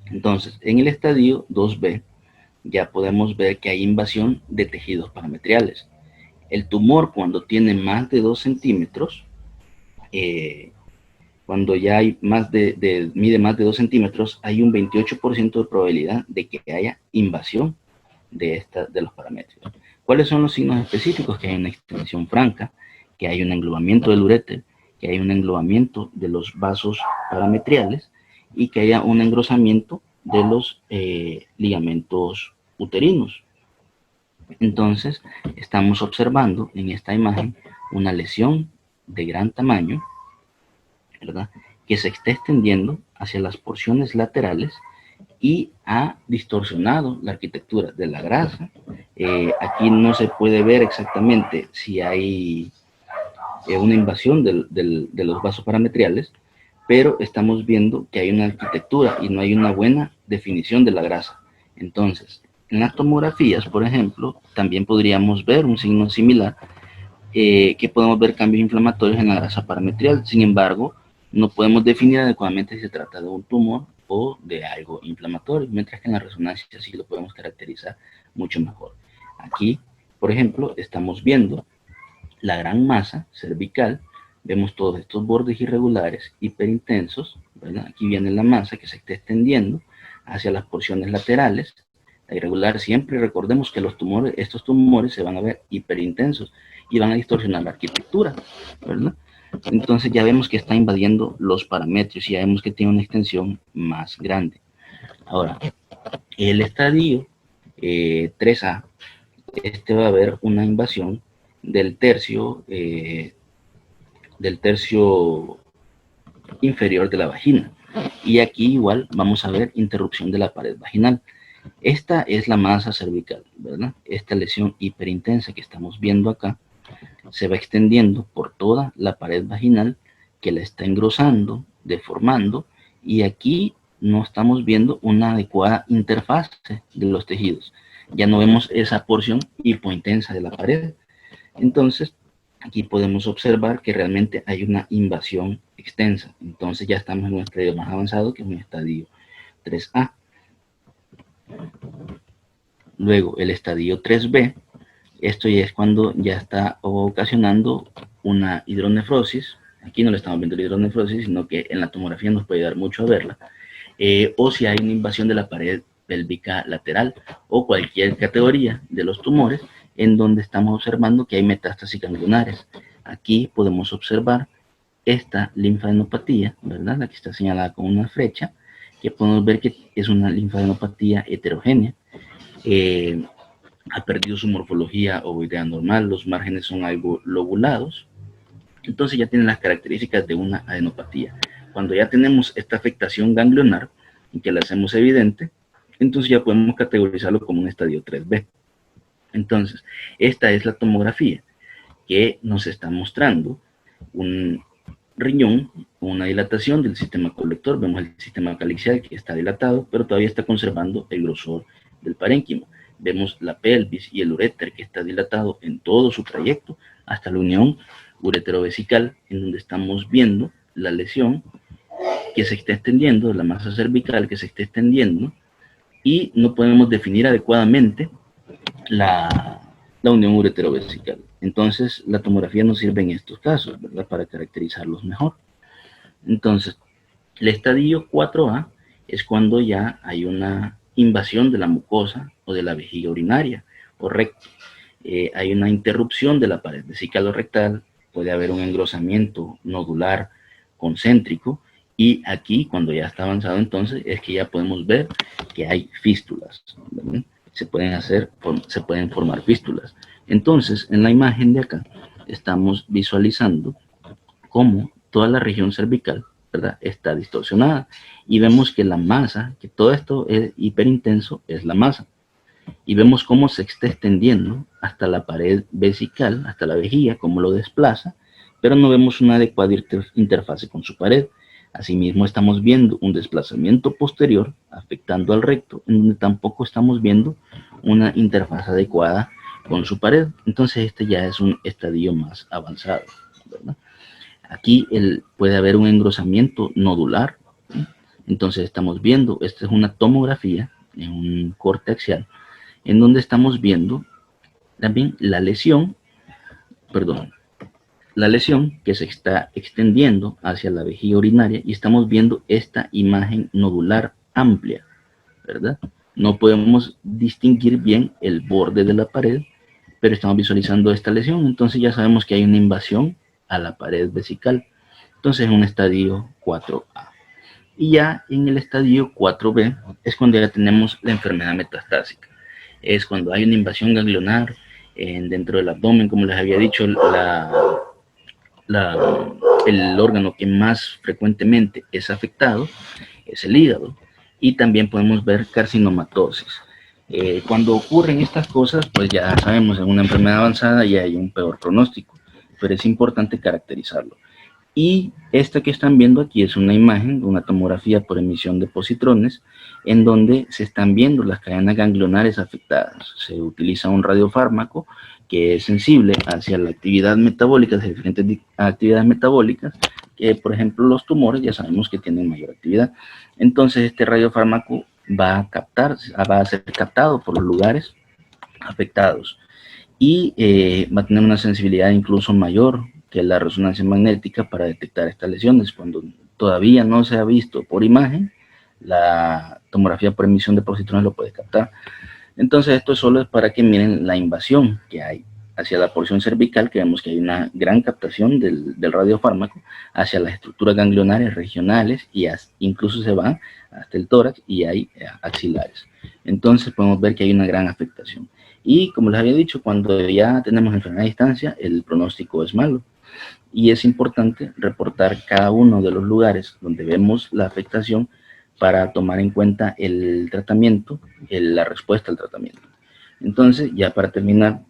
Entonces, en el estadio 2B ya podemos ver que hay invasión de tejidos parametriales. El tumor, cuando tiene más de 2 centímetros, cuando ya hay mide más de 2 centímetros, hay un 28% de probabilidad de que haya invasión de los parametrios. ¿Cuáles son los signos específicos? Que hay una extensión franca, que hay un englobamiento del uréter, que hay un englobamiento de los vasos parametriales y que haya un engrosamiento de los ligamentos uterinos. Entonces, estamos observando en esta imagen una lesión de gran tamaño, ¿verdad? Que se está extendiendo hacia las porciones laterales y ha distorsionado la arquitectura de la grasa. Aquí no se puede ver exactamente si hay una invasión de los vasos parametriales, pero estamos viendo que hay una arquitectura y no hay una buena definición de la grasa. Entonces, en las tomografías, por ejemplo, también podríamos ver un signo similar, que podemos ver cambios inflamatorios en la grasa parametrial. Sin embargo, no podemos definir adecuadamente si se trata de un tumor o de algo inflamatorio, mientras que en la resonancia sí lo podemos caracterizar mucho mejor. Aquí Por ejemplo, estamos viendo la gran masa cervical, vemos todos estos bordes irregulares hiperintensos, ¿verdad? Aquí viene la masa que se está extendiendo hacia las porciones laterales. La irregular, siempre recordemos que estos tumores se van a ver hiperintensos y van a distorsionar la arquitectura, ¿verdad? Entonces ya vemos que está invadiendo los parámetros y ya vemos que tiene una extensión más grande. Ahora, el estadio 3A, este va a haber una invasión del tercio inferior de la vagina. Y aquí igual vamos a ver interrupción de la pared vaginal. Esta es la masa cervical, ¿verdad? Esta lesión hiperintensa que estamos viendo acá se va extendiendo por toda la pared vaginal, que la está engrosando, deformando, y aquí no estamos viendo una adecuada interfase de los tejidos. Ya no vemos esa porción hipointensa de la pared. Entonces, aquí podemos observar que realmente hay una invasión extensa. Entonces ya estamos en un estadio más avanzado, que es un estadio 3A. Luego el estadio 3B, esto ya es cuando ya está ocasionando una hidronefrosis. Aquí no le estamos viendo la hidronefrosis, sino que en la tomografía nos puede ayudar mucho a verla. O si hay una invasión de la pared pélvica lateral o cualquier categoría de los tumores en donde estamos observando que hay metástasis ganglionares. Aquí podemos observar esta linfadenopatía, ¿verdad? La que está señalada con una flecha, que podemos ver que es una linfadenopatía heterogénea. Ha perdido su morfología ovoidea normal, los márgenes son algo lobulados, entonces ya tiene las características de una adenopatía. Cuando ya tenemos esta afectación ganglionar y que la hacemos evidente, entonces ya podemos categorizarlo como un estadio 3B. Entonces, esta es la tomografía que nos está mostrando un riñón, una dilatación del sistema colector. Vemos el sistema calixial que está dilatado, pero todavía está conservando el grosor del parénquimo. Vemos la pelvis y el uréter que está dilatado en todo su trayecto hasta la unión ureterovesical, en donde estamos viendo la lesión que se está extendiendo, la masa cervical que se está extendiendo, y no podemos definir adecuadamente la unión ureterovesical. Entonces, la tomografía nos sirve en estos casos, ¿verdad? Para caracterizarlos mejor. Entonces, el estadio 4A es cuando ya hay una invasión de la mucosa o de la vejiga urinaria o recto. Hay una interrupción de la pared vesicalo-rectal, puede haber un engrosamiento nodular concéntrico, y aquí, cuando ya está avanzado, entonces es que ya podemos ver que hay fístulas, ¿verdad? Se pueden formar fístulas. Entonces, en la imagen de acá, estamos visualizando cómo toda la región cervical, ¿verdad?, está distorsionada. Y vemos que la masa, que todo esto es hiperintenso, es la masa. Y vemos cómo se está extendiendo hasta la pared vesical, hasta la vejiga, cómo lo desplaza, pero no vemos una adecuada interfase con su pared. Asimismo, estamos viendo un desplazamiento posterior afectando al recto, en donde tampoco estamos viendo una interfaz adecuada con su pared. Entonces, este ya es un estadio más avanzado, ¿verdad? Aquí puede haber un engrosamiento nodular, ¿sí? Entonces, estamos viendo, esta es una tomografía en un corte axial, en donde estamos viendo también la lesión que se está extendiendo hacia la vejiga urinaria, y estamos viendo esta imagen nodular amplia, ¿verdad? No podemos distinguir bien el borde de la pared, pero estamos visualizando esta lesión, entonces ya sabemos que hay una invasión a la pared vesical. Entonces es un estadio 4A. Y ya en el estadio 4B es cuando ya tenemos la enfermedad metastásica. Es cuando hay una invasión ganglionar dentro del abdomen, como les había dicho, el órgano que más frecuentemente es afectado es el hígado, y también podemos ver carcinomatosis. Cuando ocurren estas cosas, pues ya sabemos, en una enfermedad avanzada ya hay un peor pronóstico, pero es importante caracterizarlo. Y esta que están viendo aquí es una imagen, una tomografía por emisión de positrones, en donde se están viendo las cadenas ganglionares afectadas. Se utiliza un radiofármaco que es sensible hacia la actividad metabólica, de diferentes actividades metabólicas, que por ejemplo los tumores ya sabemos que tienen mayor actividad. Entonces este radiofármaco va a ser captado por los lugares afectados. y va a tener una sensibilidad incluso mayor que la resonancia magnética para detectar estas lesiones. Cuando todavía no se ha visto por imagen, la tomografía por emisión de positrones lo puede captar. Entonces esto solo es para que miren la invasión que hay hacia la porción cervical, que vemos que hay una gran captación del radiofármaco hacia las estructuras ganglionarias regionales y incluso se van hasta el tórax y hay axilares. Entonces podemos ver que hay una gran afectación. Y como les había dicho, cuando ya tenemos enfermedad a distancia, el pronóstico es malo. Y es importante reportar cada uno de los lugares donde vemos la afectación para tomar en cuenta el tratamiento, la respuesta al tratamiento. Entonces, ya para terminar,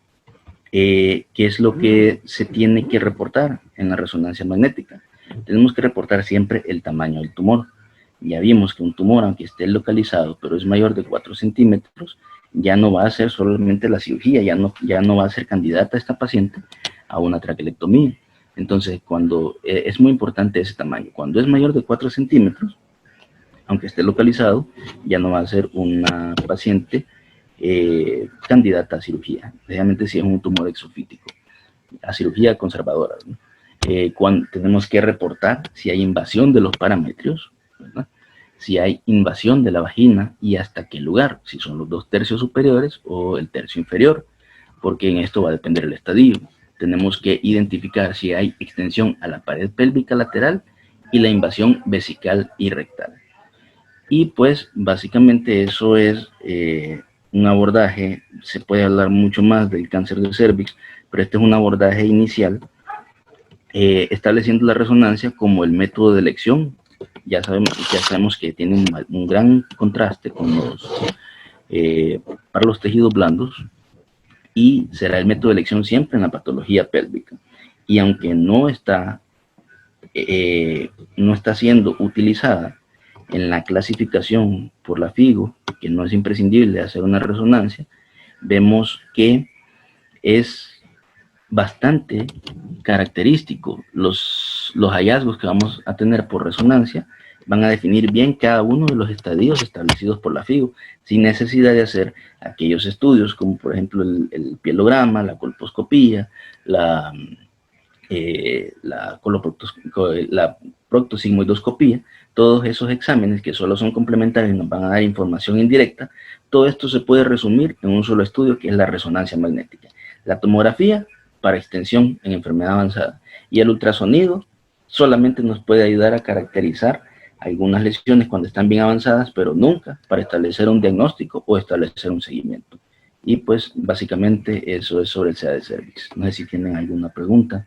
¿qué es lo que se tiene que reportar en la resonancia magnética? Tenemos que reportar siempre el tamaño del tumor. Ya vimos que un tumor, aunque esté localizado, pero es mayor de 4 centímetros, ya no va a ser solamente la cirugía, ya no va a ser candidata esta paciente a una traquelectomía. Entonces, cuando es muy importante ese tamaño. Cuando es mayor de 4 centímetros, aunque esté localizado, ya no va a ser una paciente candidata a cirugía, especialmente si es un tumor exofítico, a cirugía conservadora, ¿no? Cuando tenemos que reportar si hay invasión de los parametrios, ¿verdad? Si hay invasión de la vagina y hasta qué lugar, si son los 2 tercios superiores o el tercio inferior, porque en esto va a depender el estadio. Tenemos que identificar si hay extensión a la pared pélvica lateral y la invasión vesical y rectal. Y pues básicamente eso es un abordaje. Se puede hablar mucho más del cáncer de cervix, pero este es un abordaje inicial, estableciendo la resonancia como el método de elección. Ya sabemos que tiene un gran contraste con para los tejidos blandos, y será el método de elección siempre en la patología pélvica. Y aunque no está siendo utilizada en la clasificación por la FIGO, que no es imprescindible hacer una resonancia, vemos que es bastante característico. Los hallazgos que vamos a tener por resonancia van a definir bien cada uno de los estadios establecidos por la FIGO, sin necesidad de hacer aquellos estudios como por ejemplo el pielograma, la colposcopía, la proctosigmoidoscopía. Todos esos exámenes que solo son complementarios y nos van a dar información indirecta, todo esto se puede resumir en un solo estudio, que es la resonancia magnética. La tomografía para extensión en enfermedad avanzada, y el ultrasonido solamente nos puede ayudar a caracterizar algunas lesiones cuando están bien avanzadas, pero nunca para establecer un diagnóstico o establecer un seguimiento. Y pues básicamente eso es sobre el SEA de cervix. No sé si tienen alguna pregunta.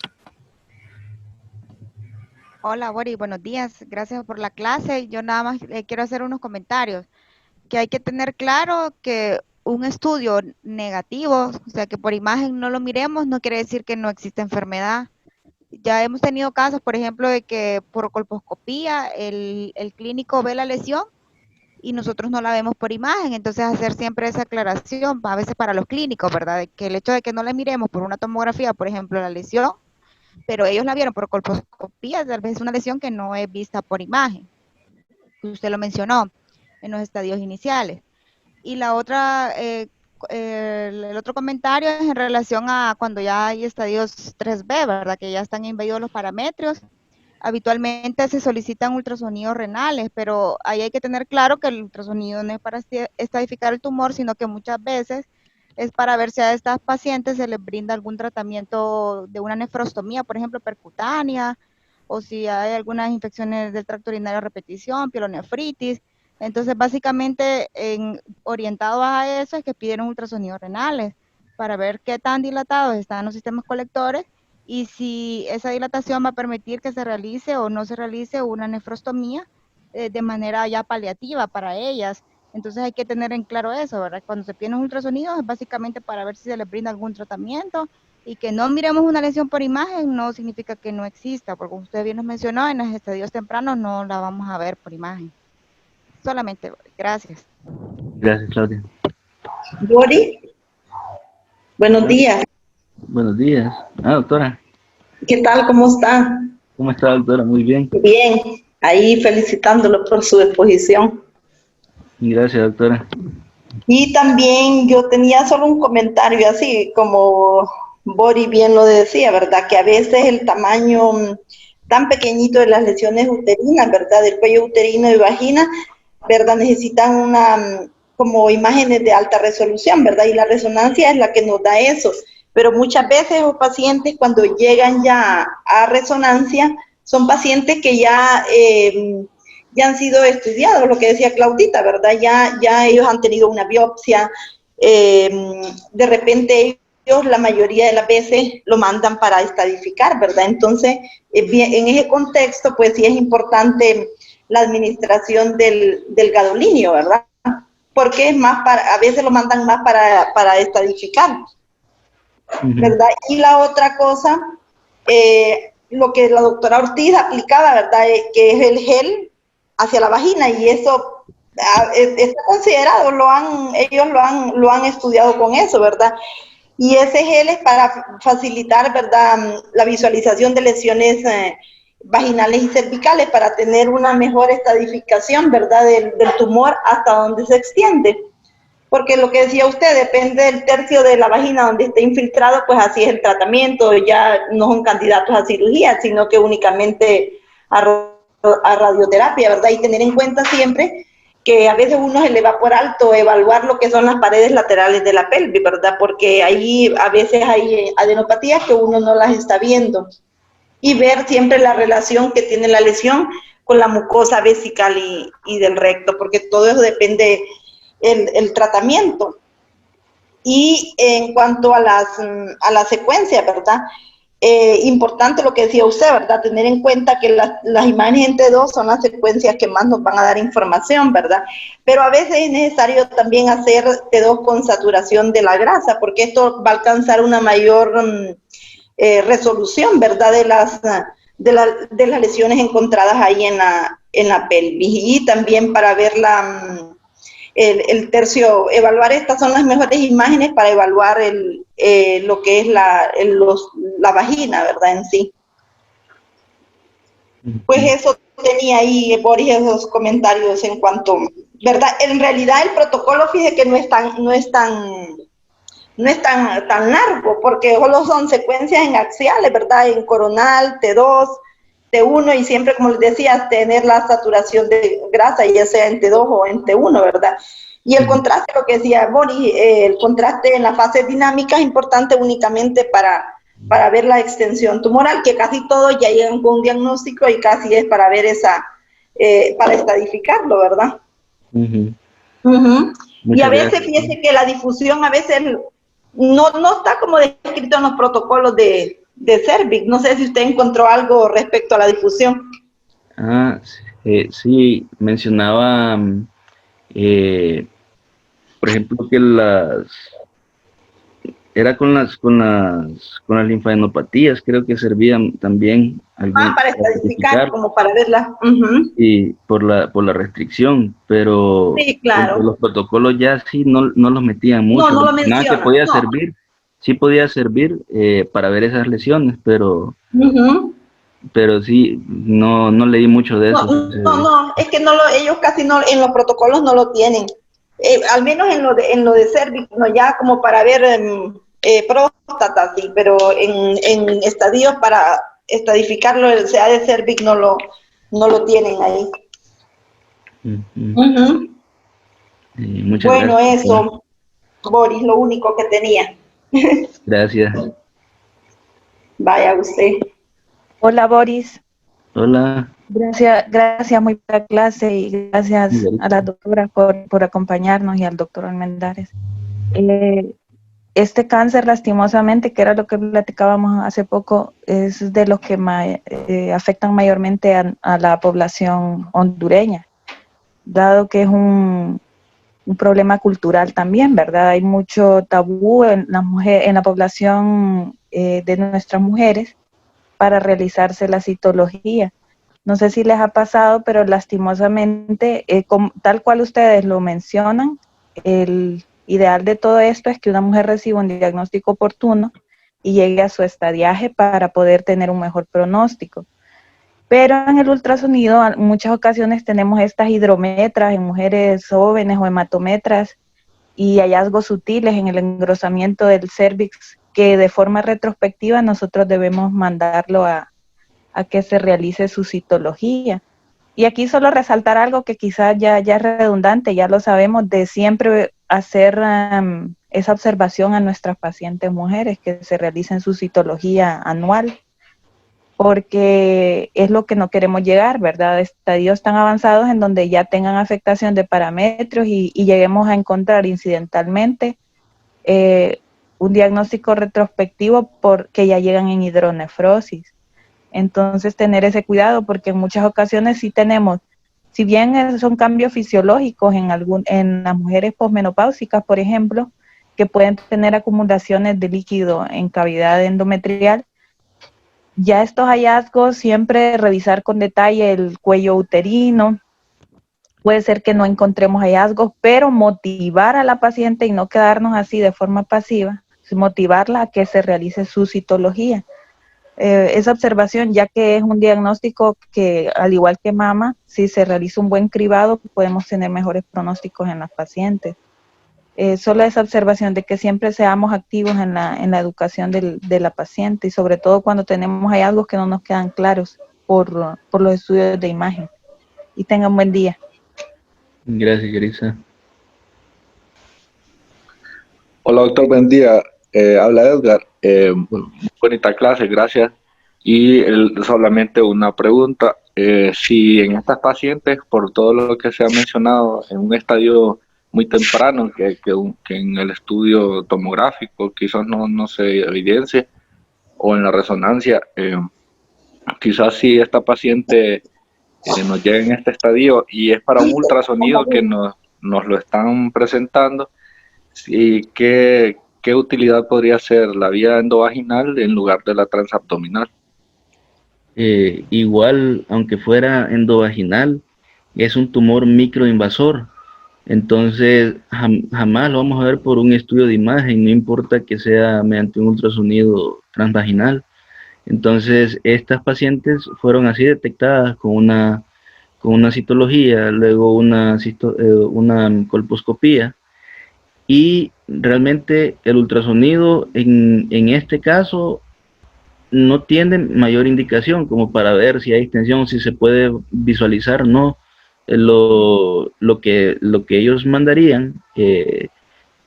Hola, Boris, buenos días. Gracias por la clase. Yo nada más quiero hacer unos comentarios. Que hay que tener claro que un estudio negativo, o sea, que por imagen no lo miremos, no quiere decir que no existe enfermedad. Ya hemos tenido casos, por ejemplo, de que por colposcopía el clínico ve la lesión y nosotros no la vemos por imagen. Entonces, hacer siempre esa aclaración, a veces para los clínicos, ¿verdad? De que el hecho de que no la miremos por una tomografía, por ejemplo, la lesión, pero ellos la vieron por colposcopía, tal vez es una lesión que no es vista por imagen. Usted lo mencionó en los estadios iniciales. Y la otra, el otro comentario es en relación a cuando ya hay estadios 3B, ¿verdad? Que ya están invadidos los parámetros. Habitualmente se solicitan ultrasonidos renales, pero ahí hay que tener claro que el ultrasonido no es para estadificar el tumor, sino que muchas veces es para ver si a estas pacientes se les brinda algún tratamiento de una nefrostomía, por ejemplo, percutánea, o si hay algunas infecciones del tracto urinario a repetición, pielonefritis. Entonces, básicamente, orientado a eso es que piden ultrasonidos renales para ver qué tan dilatados están los sistemas colectores y si esa dilatación va a permitir que se realice o no se realice una nefrostomía de manera ya paliativa para ellas. Entonces hay que tener en claro eso, ¿verdad? Cuando se piden ultrasonidos es básicamente para ver si se les brinda algún tratamiento, y que no miremos una lesión por imagen no significa que no exista, porque como usted bien nos mencionó, en los estadios tempranos no la vamos a ver por imagen. Solamente, gracias. Gracias, Claudia. Boris, buenos días. Buenos días. Doctora. ¿Qué tal? ¿Cómo está? ¿Cómo está, doctora? Muy bien. Bien. Ahí felicitándolo por su exposición. Gracias, doctora. Y también yo tenía solo un comentario así, como Bori bien lo decía, ¿verdad? Que a veces el tamaño tan pequeñito de las lesiones uterinas, ¿verdad? Del cuello uterino y vagina, ¿verdad? Necesitan como imágenes de alta resolución, ¿verdad? Y la resonancia es la que nos da eso. Pero muchas veces los pacientes cuando llegan ya a resonancia son pacientes que ya han sido estudiados, lo que decía Claudita, ¿verdad? Ya ellos han tenido una biopsia, de repente ellos la mayoría de las veces lo mandan para estadificar, ¿verdad? Entonces, en ese contexto, pues sí es importante la administración del gadolinio, ¿verdad? Porque es más a veces lo mandan más para estadificar, ¿verdad? Y la otra cosa, lo que la doctora Ortiz aplicaba, ¿verdad? Que es el gel hacia la vagina, y eso está considerado, ellos lo han estudiado con eso, ¿verdad? Y ese gel es para facilitar, ¿verdad?, la visualización de lesiones vaginales y cervicales, para tener una mejor estadificación, ¿verdad?, del tumor hasta donde se extiende. Porque lo que decía usted, depende del tercio de la vagina donde esté infiltrado, pues así es el tratamiento, ya no son candidatos a cirugía, sino que únicamente a radioterapia, ¿verdad? Y tener en cuenta siempre que a veces uno se le va por alto evaluar lo que son las paredes laterales de la pelvis, ¿verdad? Porque ahí a veces hay adenopatías que uno no las está viendo. Y ver siempre la relación que tiene la lesión con la mucosa vesical y del recto, porque todo eso depende el tratamiento. Y en cuanto a la secuencia, ¿verdad? Importante lo que decía usted, ¿verdad? Tener en cuenta que las imágenes en T2 son las secuencias que más nos van a dar información, ¿verdad? Pero a veces es necesario también hacer T2 con saturación de la grasa, porque esto va a alcanzar una mayor resolución, ¿verdad? De las lesiones encontradas ahí en la pelvis. Y también para ver el tercio, evaluar estas son las mejores imágenes para evaluar lo que es la vagina, ¿verdad? En sí. Pues eso tenía ahí, Boris, esos comentarios en cuanto, ¿verdad? En realidad el protocolo, fíjese que no es tan largo, porque solo son secuencias en axiales, ¿verdad? En coronal, T2, T1, y siempre, como les decía, tener la saturación de grasa, ya sea en T2 o en T1, ¿verdad? Y el contraste, lo que decía Boris, el contraste en la fase dinámica es importante únicamente para ver la extensión tumoral, que casi todos ya llegan con un diagnóstico y casi es para ver para estadificarlo, ¿verdad? Y a veces, fíjese que la difusión a veces no está como descrito en los protocolos de Cervix. No sé si usted encontró algo respecto a la difusión. Sí, mencionaba, por ejemplo, que era con las linfadenopatías, creo que servían también para estadificar, como para verla. Y por la restricción, pero sí, claro, los protocolos ya sí no los metían mucho. No lo mencionan. Nada que podía servir, sí podía servir para ver esas lesiones, pero sí, no leí mucho de eso. No, es que ellos casi no, en los protocolos no lo tienen. Al menos en lo de Cervix, no, ya como para ver próstata, sí, pero en estadios para estadificarlo, el CA de Cervix no lo tienen ahí. Bueno, gracias. Eso, Boris, lo único que tenía. Gracias. Vaya usted. Hola, Boris. Hola. Gracias muy por la clase, y gracias a la doctora por acompañarnos, y al doctor Almendares. Este cáncer, lastimosamente, que era lo que platicábamos hace poco, es de los que afectan mayormente a la población hondureña, dado que es un problema cultural también, ¿verdad? Hay mucho tabú en la población de nuestras mujeres para realizarse la citología. No sé si les ha pasado, pero lastimosamente, tal cual ustedes lo mencionan, el ideal de todo esto es que una mujer reciba un diagnóstico oportuno y llegue a su estadiaje para poder tener un mejor pronóstico. Pero en el ultrasonido, en muchas ocasiones tenemos estas hidrometras en mujeres jóvenes o hematometras, y hallazgos sutiles en el engrosamiento del cérvix que de forma retrospectiva nosotros debemos mandarlo a que se realice su citología. Y aquí solo resaltar algo que quizás ya es redundante, ya lo sabemos, de siempre hacer esa observación a nuestras pacientes mujeres, que se realicen su citología anual, porque es lo que no queremos llegar, ¿verdad? Estadios tan avanzados en donde ya tengan afectación de parámetros y lleguemos a encontrar incidentalmente un diagnóstico retrospectivo porque ya llegan en hidronefrosis. Entonces, tener ese cuidado, porque en muchas ocasiones sí tenemos, si bien son cambios fisiológicos en las mujeres posmenopáusicas, por ejemplo, que pueden tener acumulaciones de líquido en cavidad endometrial, ya estos hallazgos, siempre revisar con detalle el cuello uterino. Puede ser que no encontremos hallazgos, pero motivar a la paciente y no quedarnos así de forma pasiva, motivarla a que se realice su citología. Esa observación, ya que es un diagnóstico que, al igual que mama, si se realiza un buen cribado, podemos tener mejores pronósticos en las pacientes. Solo esa observación de que siempre seamos activos en la educación de la paciente y sobre todo cuando tenemos hallazgos que no nos quedan claros por los estudios de imagen. Y tengan buen día. Gracias, Yarisa. Hola, doctor, buen día. Habla Edgar. Bonita clase, gracias. Y solamente una pregunta. Si en estas pacientes, por todo lo que se ha mencionado, en un estadio muy temprano, que en el estudio tomográfico quizás no se evidencie, o en la resonancia, quizás si esta paciente nos llega en este estadio y es para un ultrasonido que nos lo están presentando, ¿y qué utilidad podría ser la vía endovaginal en lugar de la transabdominal? Igual, aunque fuera endovaginal, es un tumor microinvasor. Entonces, jamás lo vamos a ver por un estudio de imagen, no importa que sea mediante un ultrasonido transvaginal. Entonces, estas pacientes fueron así detectadas con una citología, luego una colposcopía, y realmente el ultrasonido en este caso no tiene mayor indicación como para ver si hay extensión, si se puede visualizar o no. Lo que ellos mandarían,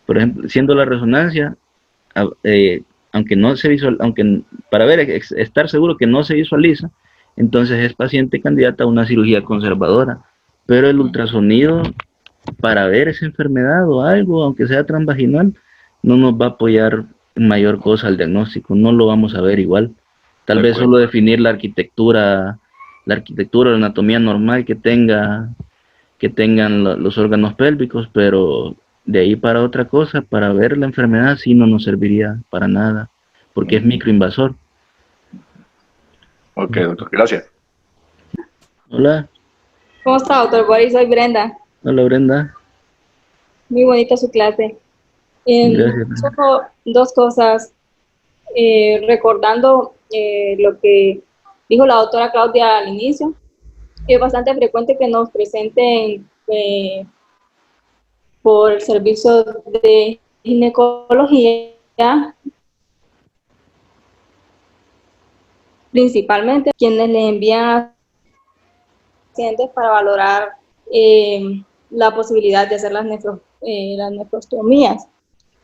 por ejemplo, siendo la resonancia, aunque no se visual, aunque para ver, estar seguro que no se visualiza, entonces es paciente candidata a una cirugía conservadora. Pero el ultrasonido, para ver esa enfermedad o algo, aunque sea transvaginal, no nos va a apoyar en mayor cosa al diagnóstico, no lo vamos a ver igual. Tal vez solo definir la arquitectura, la anatomía normal que tengan los órganos pélvicos, pero de ahí para otra cosa, para ver la enfermedad, sí no nos serviría para nada, porque es microinvasor. Ok, doctor, gracias. Hola. ¿Cómo está, doctor Boris? Soy Brenda. Hola, Brenda. Muy bonita su clase. Gracias. Solo dos cosas. Recordando lo que dijo la doctora Claudia al inicio, es bastante frecuente que nos presenten por el servicio de ginecología, principalmente quienes le envían a pacientes para valorar la posibilidad de hacer las nefrostomías.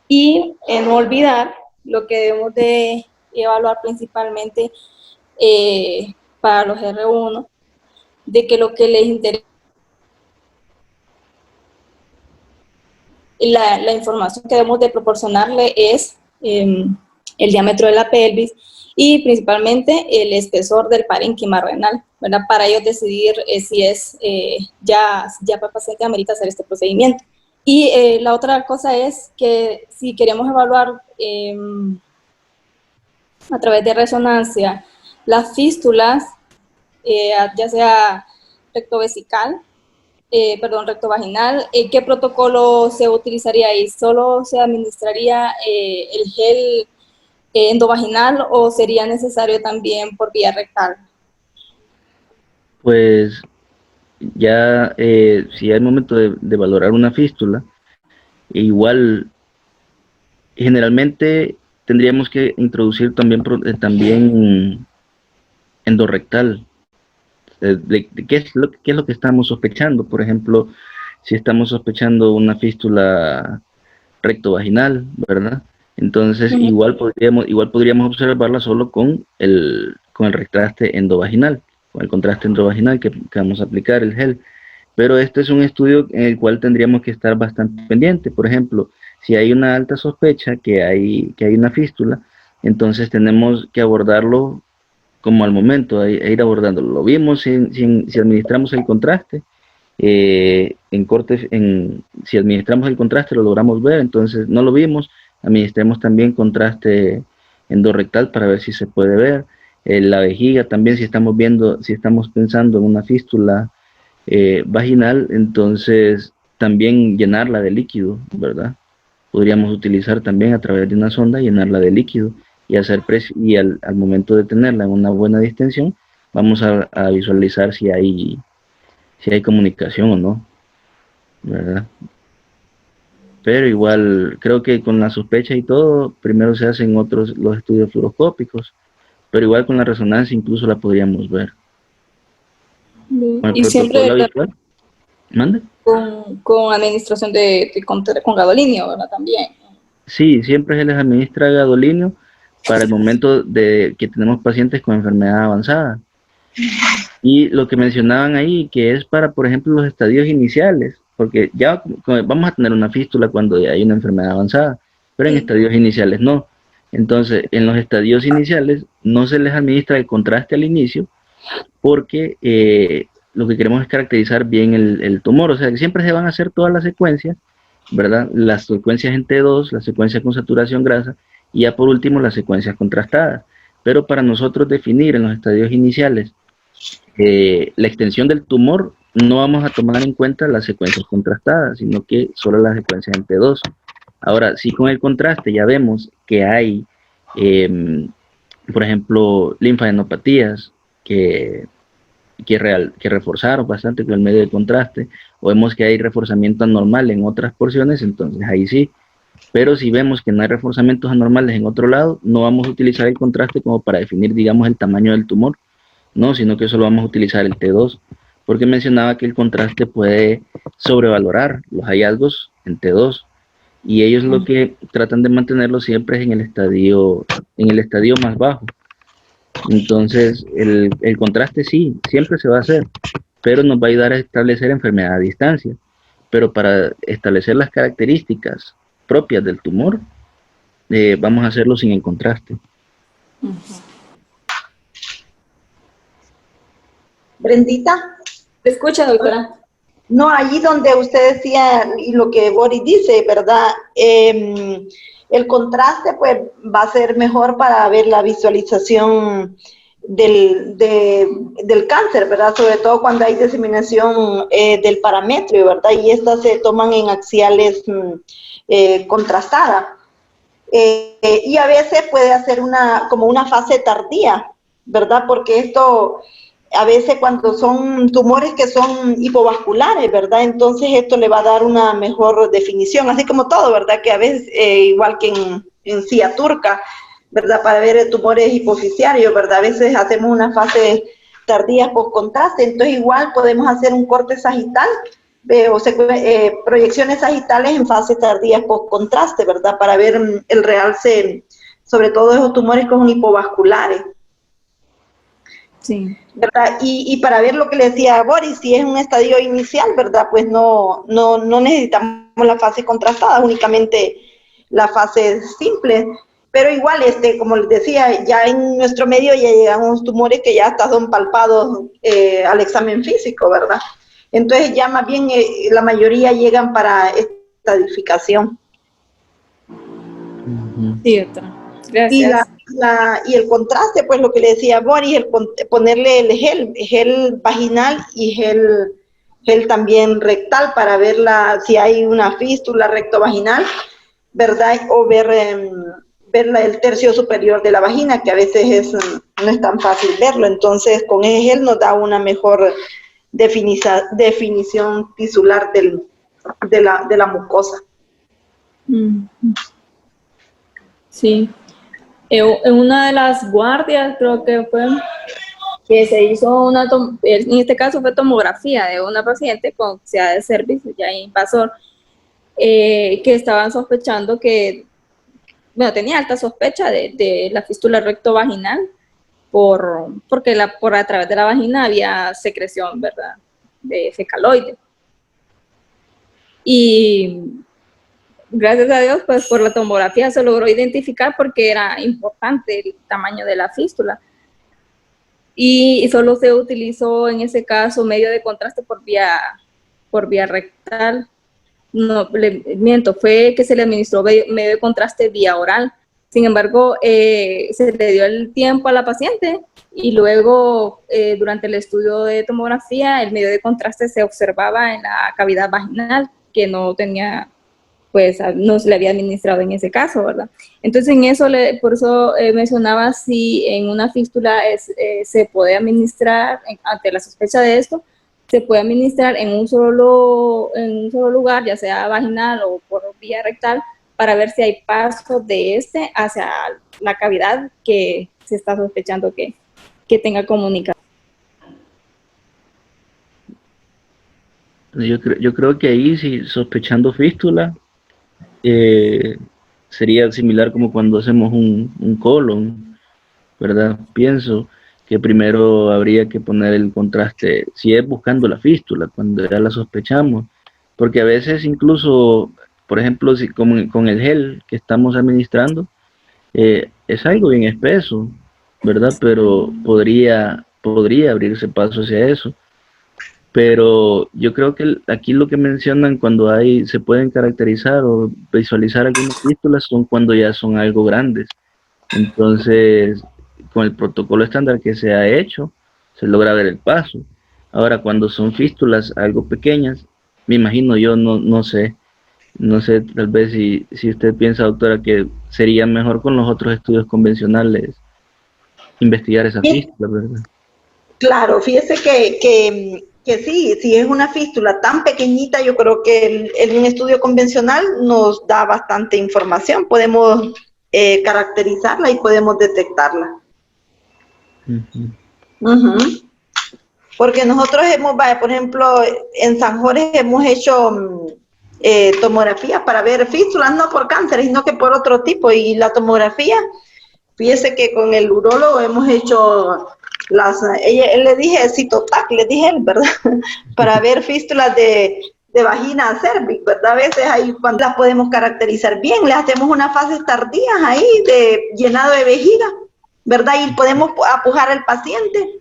Y no olvidar lo que debemos de evaluar principalmente para los R1, de que lo que les interesa, la información que debemos de proporcionarle es el diámetro de la pelvis y principalmente el espesor del parénquima renal, ¿verdad? Para ellos decidir si es ya para el paciente amerita hacer este procedimiento. Y la otra cosa es que si queremos evaluar a través de resonancia las fístulas, ya sea rectovesical, rectovaginal, ¿qué protocolo se utilizaría ahí? ¿Solo se administraría el gel endovaginal o sería necesario también por vía rectal? Pues ya, si hay momento de valorar una fístula, E igual, generalmente tendríamos que introducir también endorrectal. ¿Qué es lo que estamos sospechando? Por ejemplo, si estamos sospechando una fístula rectovaginal, ¿verdad? Entonces, igual podríamos observarla solo con el contraste endovaginal, con el contraste endovaginal que vamos a aplicar, el gel. Pero este es un estudio en el cual tendríamos que estar bastante pendiente. Por ejemplo, si hay una alta sospecha que hay una fístula, entonces tenemos que abordarlo como al momento, ir abordándolo. Lo vimos si administramos el contraste, si administramos el contraste lo logramos ver, entonces no lo vimos, administremos también contraste endorrectal para ver si se puede ver. La vejiga también, si estamos pensando en una fístula vaginal, entonces también llenarla de líquido, ¿verdad? Podríamos utilizar también a través de una sonda, llenarla de líquido y al momento de tenerla en una buena distensión, vamos a visualizar si hay comunicación o no, ¿verdad? Pero igual, creo que con la sospecha y todo, primero se hacen los estudios fluoroscópicos, pero igual con la resonancia incluso la podríamos ver. Y siempre habitual. ¿Mande? Con administración con gadolinio, ¿verdad? También. Sí, siempre se les administra gadolinio para el momento de que tenemos pacientes con enfermedad avanzada. Y lo que mencionaban ahí, que es para, por ejemplo, los estadios iniciales, porque ya vamos a tener una fístula cuando ya hay una enfermedad avanzada, pero en estadios iniciales no. Entonces, en los estadios iniciales no se les administra el contraste al inicio, porque lo que queremos es caracterizar bien el tumor, o sea, que siempre se van a hacer todas las secuencias, ¿verdad? Las secuencias en T2, las secuencias con saturación grasa, y ya por último las secuencias contrastadas. Pero para nosotros definir en los estadios iniciales la extensión del tumor, no vamos a tomar en cuenta las secuencias contrastadas, sino que solo las secuencias en T2. Ahora, si con el contraste ya vemos que hay, por ejemplo, linfadenopatías que reforzaron bastante con el medio de contraste, o vemos que hay reforzamiento anormal en otras porciones, entonces ahí sí. Pero si vemos que no hay reforzamientos anormales en otro lado, no vamos a utilizar el contraste como para definir, digamos, el tamaño del tumor, no, sino que solo vamos a utilizar el T2, porque mencionaba que el contraste puede sobrevalorar los hallazgos en T2, y ellos lo que tratan de mantenerlo siempre es en el estadio más bajo. Entonces, el contraste sí, siempre se va a hacer, pero nos va a ayudar a establecer enfermedad a distancia. Pero para establecer las características propias del tumor, vamos a hacerlo sin el contraste. Brendita. ¿Te escucha, doctora? No, allí donde usted decía, y lo que Boris dice, ¿verdad? El contraste pues va a ser mejor para ver la visualización del cáncer, ¿verdad? Sobre todo cuando hay diseminación del parametrio, ¿verdad? Y estas se toman en axiales contrastadas. Y a veces puede hacer como una fase tardía, ¿verdad? Porque esto, a veces cuando son tumores que son hipovasculares, ¿verdad? Entonces esto le va a dar una mejor definición, así como todo, ¿verdad? Que a veces, igual que en CIA turca, ¿verdad? Para ver tumores hipoficiarios, ¿verdad? A veces hacemos una fase tardía post contraste, entonces igual podemos hacer un corte sagital, proyecciones sagitales en fase tardía post contraste, ¿verdad? Para ver el realce, sobre todo esos tumores que son hipovasculares. Sí. ¿Verdad? Y para ver lo que le decía Boris, si es un estadio inicial, ¿verdad? Pues no necesitamos la fase contrastada, únicamente la fase simple. Pero igual, como les decía, ya en nuestro medio ya llegan unos tumores que ya hasta son palpados al examen físico, ¿verdad? Entonces ya más bien la mayoría llegan para estadificación. Sí, doctora. Gracias. Y el contraste, pues lo que le decía Boris, ponerle el gel vaginal y gel también rectal para ver si hay una fístula rectovaginal, ¿verdad? O ver el tercio superior de la vagina, que a veces no es tan fácil verlo. Entonces con ese gel nos da una mejor definición tisular de la mucosa. Mm. Sí. En una de las guardias, creo que fue, que se hizo en este caso fue tomografía de una paciente con ansiedad de cervix, ya invasor, que estaban sospechando que, bueno, tenía alta sospecha de la fístula rectovaginal porque por a través de la vagina había secreción, ¿verdad?, de fecaloide. Y gracias a Dios, pues por la tomografía se logró identificar porque era importante el tamaño de la fístula. Y solo se utilizó en ese caso medio de contraste por vía rectal. No, miento, fue que se le administró medio de contraste vía oral. Sin embargo, se le dio el tiempo a la paciente y luego, durante el estudio de tomografía, el medio de contraste se observaba en la cavidad vaginal, que no tenía, pues, no se le había administrado en ese caso, ¿verdad? Entonces, en eso, por eso mencionaba si en una fístula se puede administrar, ante la sospecha de esto, se puede administrar en un solo lugar, ya sea vaginal o por vía rectal, para ver si hay paso de este hacia la cavidad que se está sospechando que tenga comunicación. Yo creo que ahí, si sospechando fístula, sería similar como cuando hacemos un colon, ¿verdad? Pienso que primero habría que poner el contraste, si es buscando la fístula, cuando ya la sospechamos, porque a veces incluso, por ejemplo, si con el gel que estamos administrando, es algo bien espeso, ¿verdad? Pero podría abrirse paso hacia eso. Pero yo creo que aquí lo que mencionan cuando se pueden caracterizar o visualizar algunas fístulas son cuando ya son algo grandes. Entonces, con el protocolo estándar que se ha hecho, se logra ver el paso. Ahora, cuando son fístulas algo pequeñas, me imagino yo, no sé, tal vez si usted piensa, doctora, que sería mejor con los otros estudios convencionales investigar esa fístula, ¿verdad? Claro, fíjese que sí, si es una fístula tan pequeñita, yo creo que un estudio convencional nos da bastante información. Podemos caracterizarla y podemos detectarla. Porque nosotros por ejemplo, en San Jorge hemos hecho tomografía para ver fístulas, no por cáncer, sino que por otro tipo. Y la tomografía, fíjese que con el urólogo hemos hecho él le dije citotac, le dije él, ¿verdad? Para ver fístulas de vagina a cervix, ¿verdad? A veces ahí cuando las podemos caracterizar bien, le hacemos unas fases tardías ahí de llenado de vejiga, ¿verdad? Y podemos apujar al paciente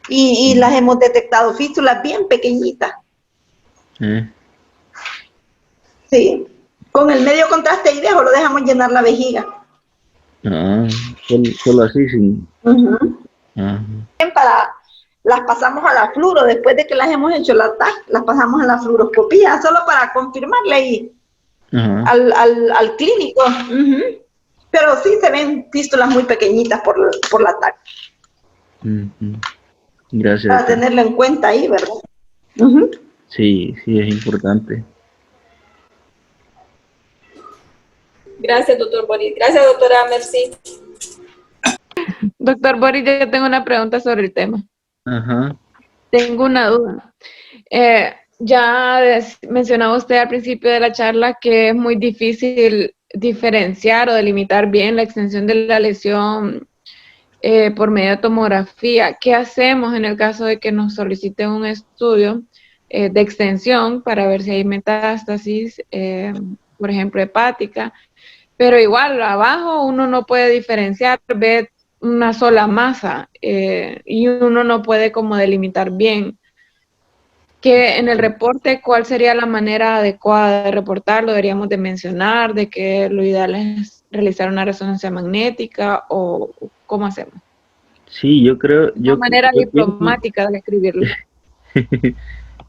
y las hemos detectado fístulas bien pequeñitas. Sí, con el medio contraste y lo dejamos llenar la vejiga. Solo así, sin... Las pasamos a la fluoro, después de que las hemos hecho la TAC, las pasamos a la fluoroscopía, solo para confirmarle ahí al clínico. Pero sí se ven fístulas muy pequeñitas por la TAC. Gracias. Para tenerlo en cuenta ahí, ¿verdad? Sí, es importante. Gracias, doctor Boris. Gracias, doctora Merci. Doctor Boris, yo tengo una pregunta sobre el tema. Tengo una duda. Ya mencionaba usted al principio de la charla que es muy difícil diferenciar o delimitar bien la extensión de la lesión por medio de tomografía. ¿Qué hacemos en el caso de que nos soliciten un estudio de extensión para ver si hay metástasis, por ejemplo, hepática? Pero igual, abajo uno no puede diferenciar, ve una sola masa y uno no puede como delimitar bien. Que en el reporte, ¿cuál sería la manera adecuada de reportarlo? ¿Deberíamos de mencionar de que lo ideal es realizar una resonancia magnética o cómo hacemos? Sí, yo creo... Una manera diplomática de escribirlo.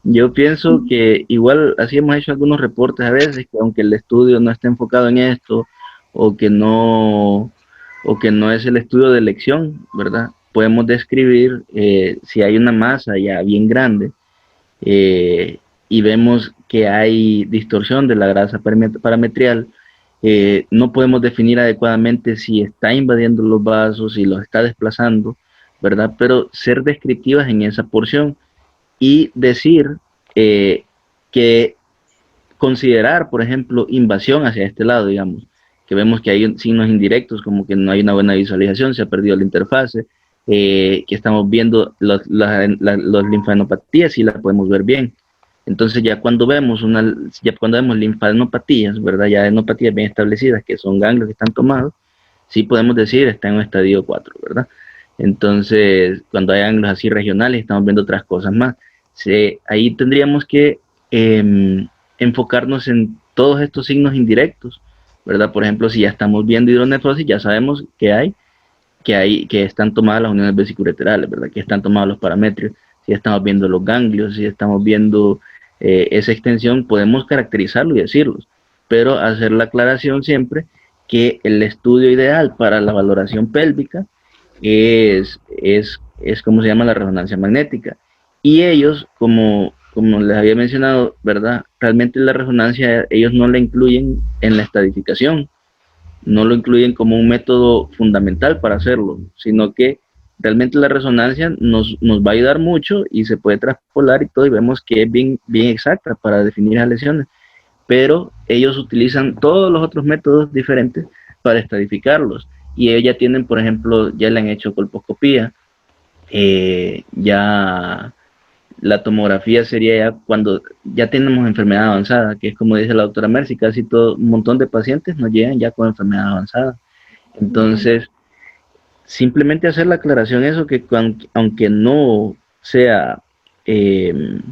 Yo pienso que igual así hemos hecho algunos reportes a veces, que aunque el estudio no esté enfocado en esto, o que no es el estudio de elección, ¿verdad? Podemos describir si hay una masa ya bien grande y y vemos que hay distorsión de la grasa parametrial, no podemos definir adecuadamente si está invadiendo los vasos, si los está desplazando, ¿verdad? Pero ser descriptivas en esa porción y decir que considerar, por ejemplo, invasión hacia este lado, digamos, que vemos que hay signos indirectos, como que no hay una buena visualización, se ha perdido la interfase, que estamos viendo los linfadenopatías y las podemos ver bien. Entonces ya cuando vemos linfadenopatías, ¿verdad? Ya adenopatías bien establecidas, que son ganglios que están tomados, sí podemos decir está en un estadio 4, ¿verdad? Entonces, cuando hay ganglios así regionales, estamos viendo otras cosas más. Ahí tendríamos que enfocarnos en todos estos signos indirectos, ¿verdad? Por ejemplo, si ya estamos viendo hidronefrosis, ya sabemos que están tomadas las uniones vesiculolaterales, ¿verdad? Que están tomados los parametrios. Si ya estamos viendo los ganglios, si estamos viendo esa extensión, podemos caracterizarlo y decirlos, pero hacer la aclaración siempre que el estudio ideal para la valoración pélvica es como se llama la resonancia magnética. Y ellos, como les había mencionado, ¿verdad? Realmente la resonancia ellos no la incluyen en la estadificación, no lo incluyen como un método fundamental para hacerlo, sino que realmente la resonancia nos va a ayudar mucho y se puede traspolar y todo, y vemos que es bien exacta para definir las lesiones, pero ellos utilizan todos los otros métodos diferentes para estadificarlos, y ellos ya tienen, por ejemplo, ya le han hecho colposcopía, ya la tomografía sería ya cuando ya tenemos enfermedad avanzada, que es como dice la doctora Mercy, casi todo, un montón de pacientes nos llegan ya con enfermedad avanzada. Entonces, simplemente hacer la aclaración eso, que aunque no sea el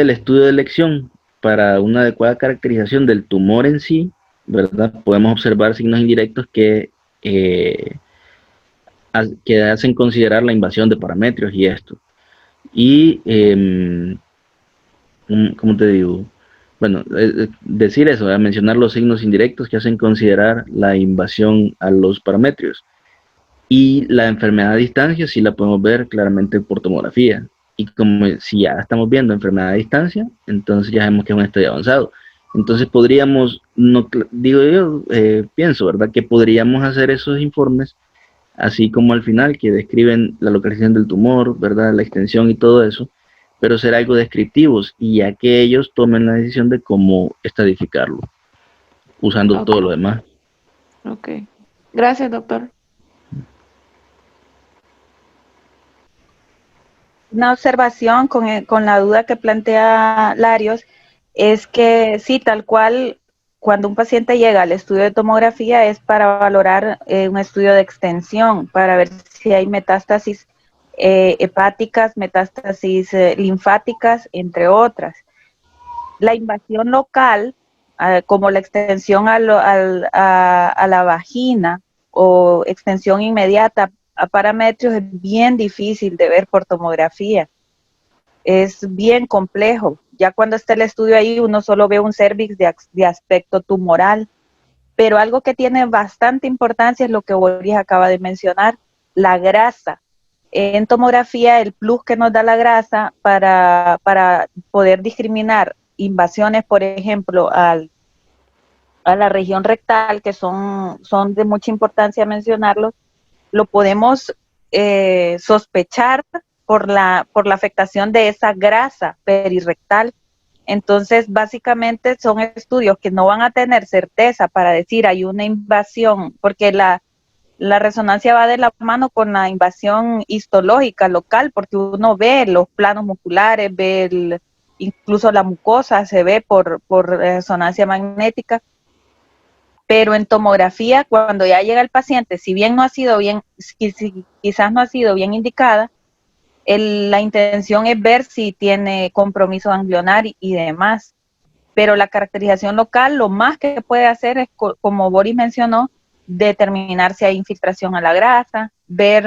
estudio de elección para una adecuada caracterización del tumor en sí, ¿verdad? Podemos observar signos indirectos que hacen considerar la invasión de parametrios y esto. Y, ¿cómo te digo? Bueno, decir eso, mencionar los signos indirectos que hacen considerar la invasión a los parametrios. Y la enfermedad a distancia sí la podemos ver claramente por tomografía. Y como si ya estamos viendo enfermedad a distancia, entonces ya vemos que es un estadio avanzado. Entonces podríamos, no, digo yo, pienso, ¿verdad? Que podríamos hacer esos informes, así como al final, que describen la localización del tumor, ¿verdad? La extensión y todo eso, pero ser algo descriptivos, y ya que ellos tomen la decisión de cómo estadificarlo, usando todo lo demás. Ok. Gracias, doctor. Una observación con la duda que plantea Larios es que sí, tal cual, cuando un paciente llega al estudio de tomografía es para valorar un estudio de extensión, para ver si hay metástasis hepáticas, metástasis linfáticas, entre otras. La invasión local, como la extensión a la vagina o extensión inmediata a parametrios, es bien difícil de ver por tomografía. Es bien complejo. Ya cuando está el estudio ahí, uno solo ve un cervix de aspecto tumoral. Pero algo que tiene bastante importancia es lo que Boris acaba de mencionar, la grasa. En tomografía, el plus que nos da la grasa para poder discriminar invasiones, por ejemplo, a la región rectal, que son de mucha importancia mencionarlos, lo podemos sospechar por la afectación de esa grasa perirrectal. Entonces, básicamente son estudios que no van a tener certeza para decir hay una invasión, porque la resonancia va de la mano con la invasión histológica local, porque uno ve los planos musculares, ve incluso la mucosa, se ve por resonancia magnética. Pero en tomografía, cuando ya llega el paciente, si bien no ha sido bien, quizás no ha sido bien indicada, la intención es ver si tiene compromiso ganglionar y demás. Pero la caracterización local, lo más que puede hacer es, como Boris mencionó, determinar si hay infiltración a la grasa, ver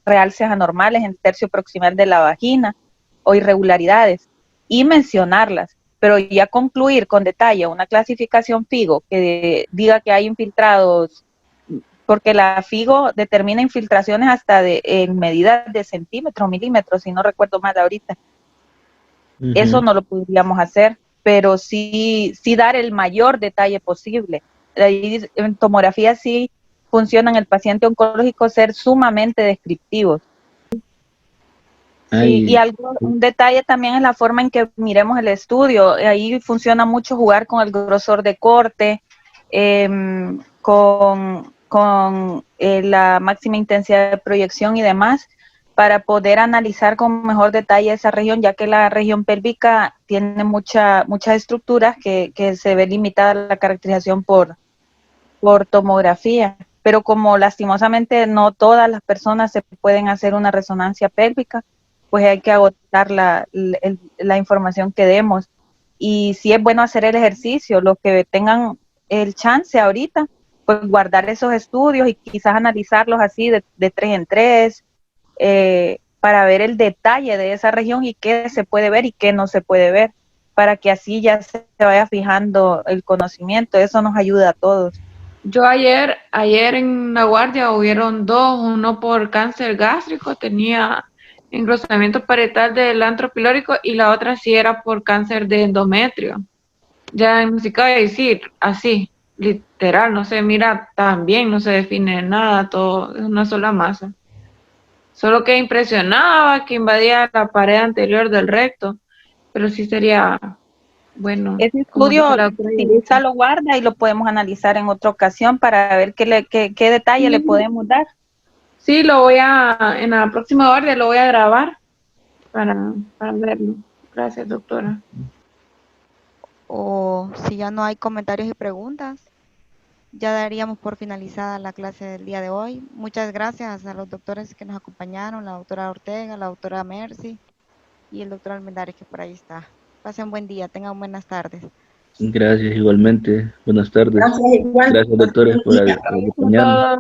realces anormales en el tercio proximal de la vagina o irregularidades y mencionarlas. Pero ya concluir con detalle una clasificación FIGO que diga que hay infiltrados, porque la FIGO determina infiltraciones hasta en medidas de centímetros, milímetros, si no recuerdo mal ahorita. Eso no lo podríamos hacer, pero sí dar el mayor detalle posible. Ahí en tomografía sí funciona en el paciente oncológico ser sumamente descriptivos. Sí, y un detalle también es la forma en que miremos el estudio. Ahí funciona mucho jugar con el grosor de corte, con la máxima intensidad de proyección y demás, para poder analizar con mejor detalle esa región, ya que la región pélvica tiene muchas estructuras que se ve limitada la caracterización por tomografía. Pero como lastimosamente no todas las personas se pueden hacer una resonancia pélvica, pues hay que agotar la información que demos. Y sí es bueno hacer el ejercicio, los que tengan el chance ahorita, pues guardar esos estudios y quizás analizarlos así de 3 en 3, para ver el detalle de esa región y qué se puede ver y qué no se puede ver, para que así ya se vaya fijando el conocimiento. Eso nos ayuda a todos. Yo ayer en la guardia hubieron 2, uno por cáncer gástrico, tenía engrosamiento parietal del antro pilórico, y la otra sí era por cáncer de endometrio. Ya en música voy a decir así, literal, no se mira tan bien, no se define nada, todo es una sola masa. Solo que impresionaba que invadía la pared anterior del recto, pero sí sería bueno. Ese estudio, si gusta, lo guarda y lo podemos analizar en otra ocasión para ver qué detalle le podemos dar. Sí, en la próxima guardia lo voy a grabar para verlo. Gracias, doctora. O si ya no hay comentarios y preguntas, ya daríamos por finalizada la clase del día de hoy. Muchas gracias a los doctores que nos acompañaron, la doctora Ortega, la doctora Mercy y el doctor Almendares, que por ahí está. Pasen buen día, tengan buenas tardes. Gracias igualmente, buenas tardes. Gracias igual. Gracias doctores por acompañarnos.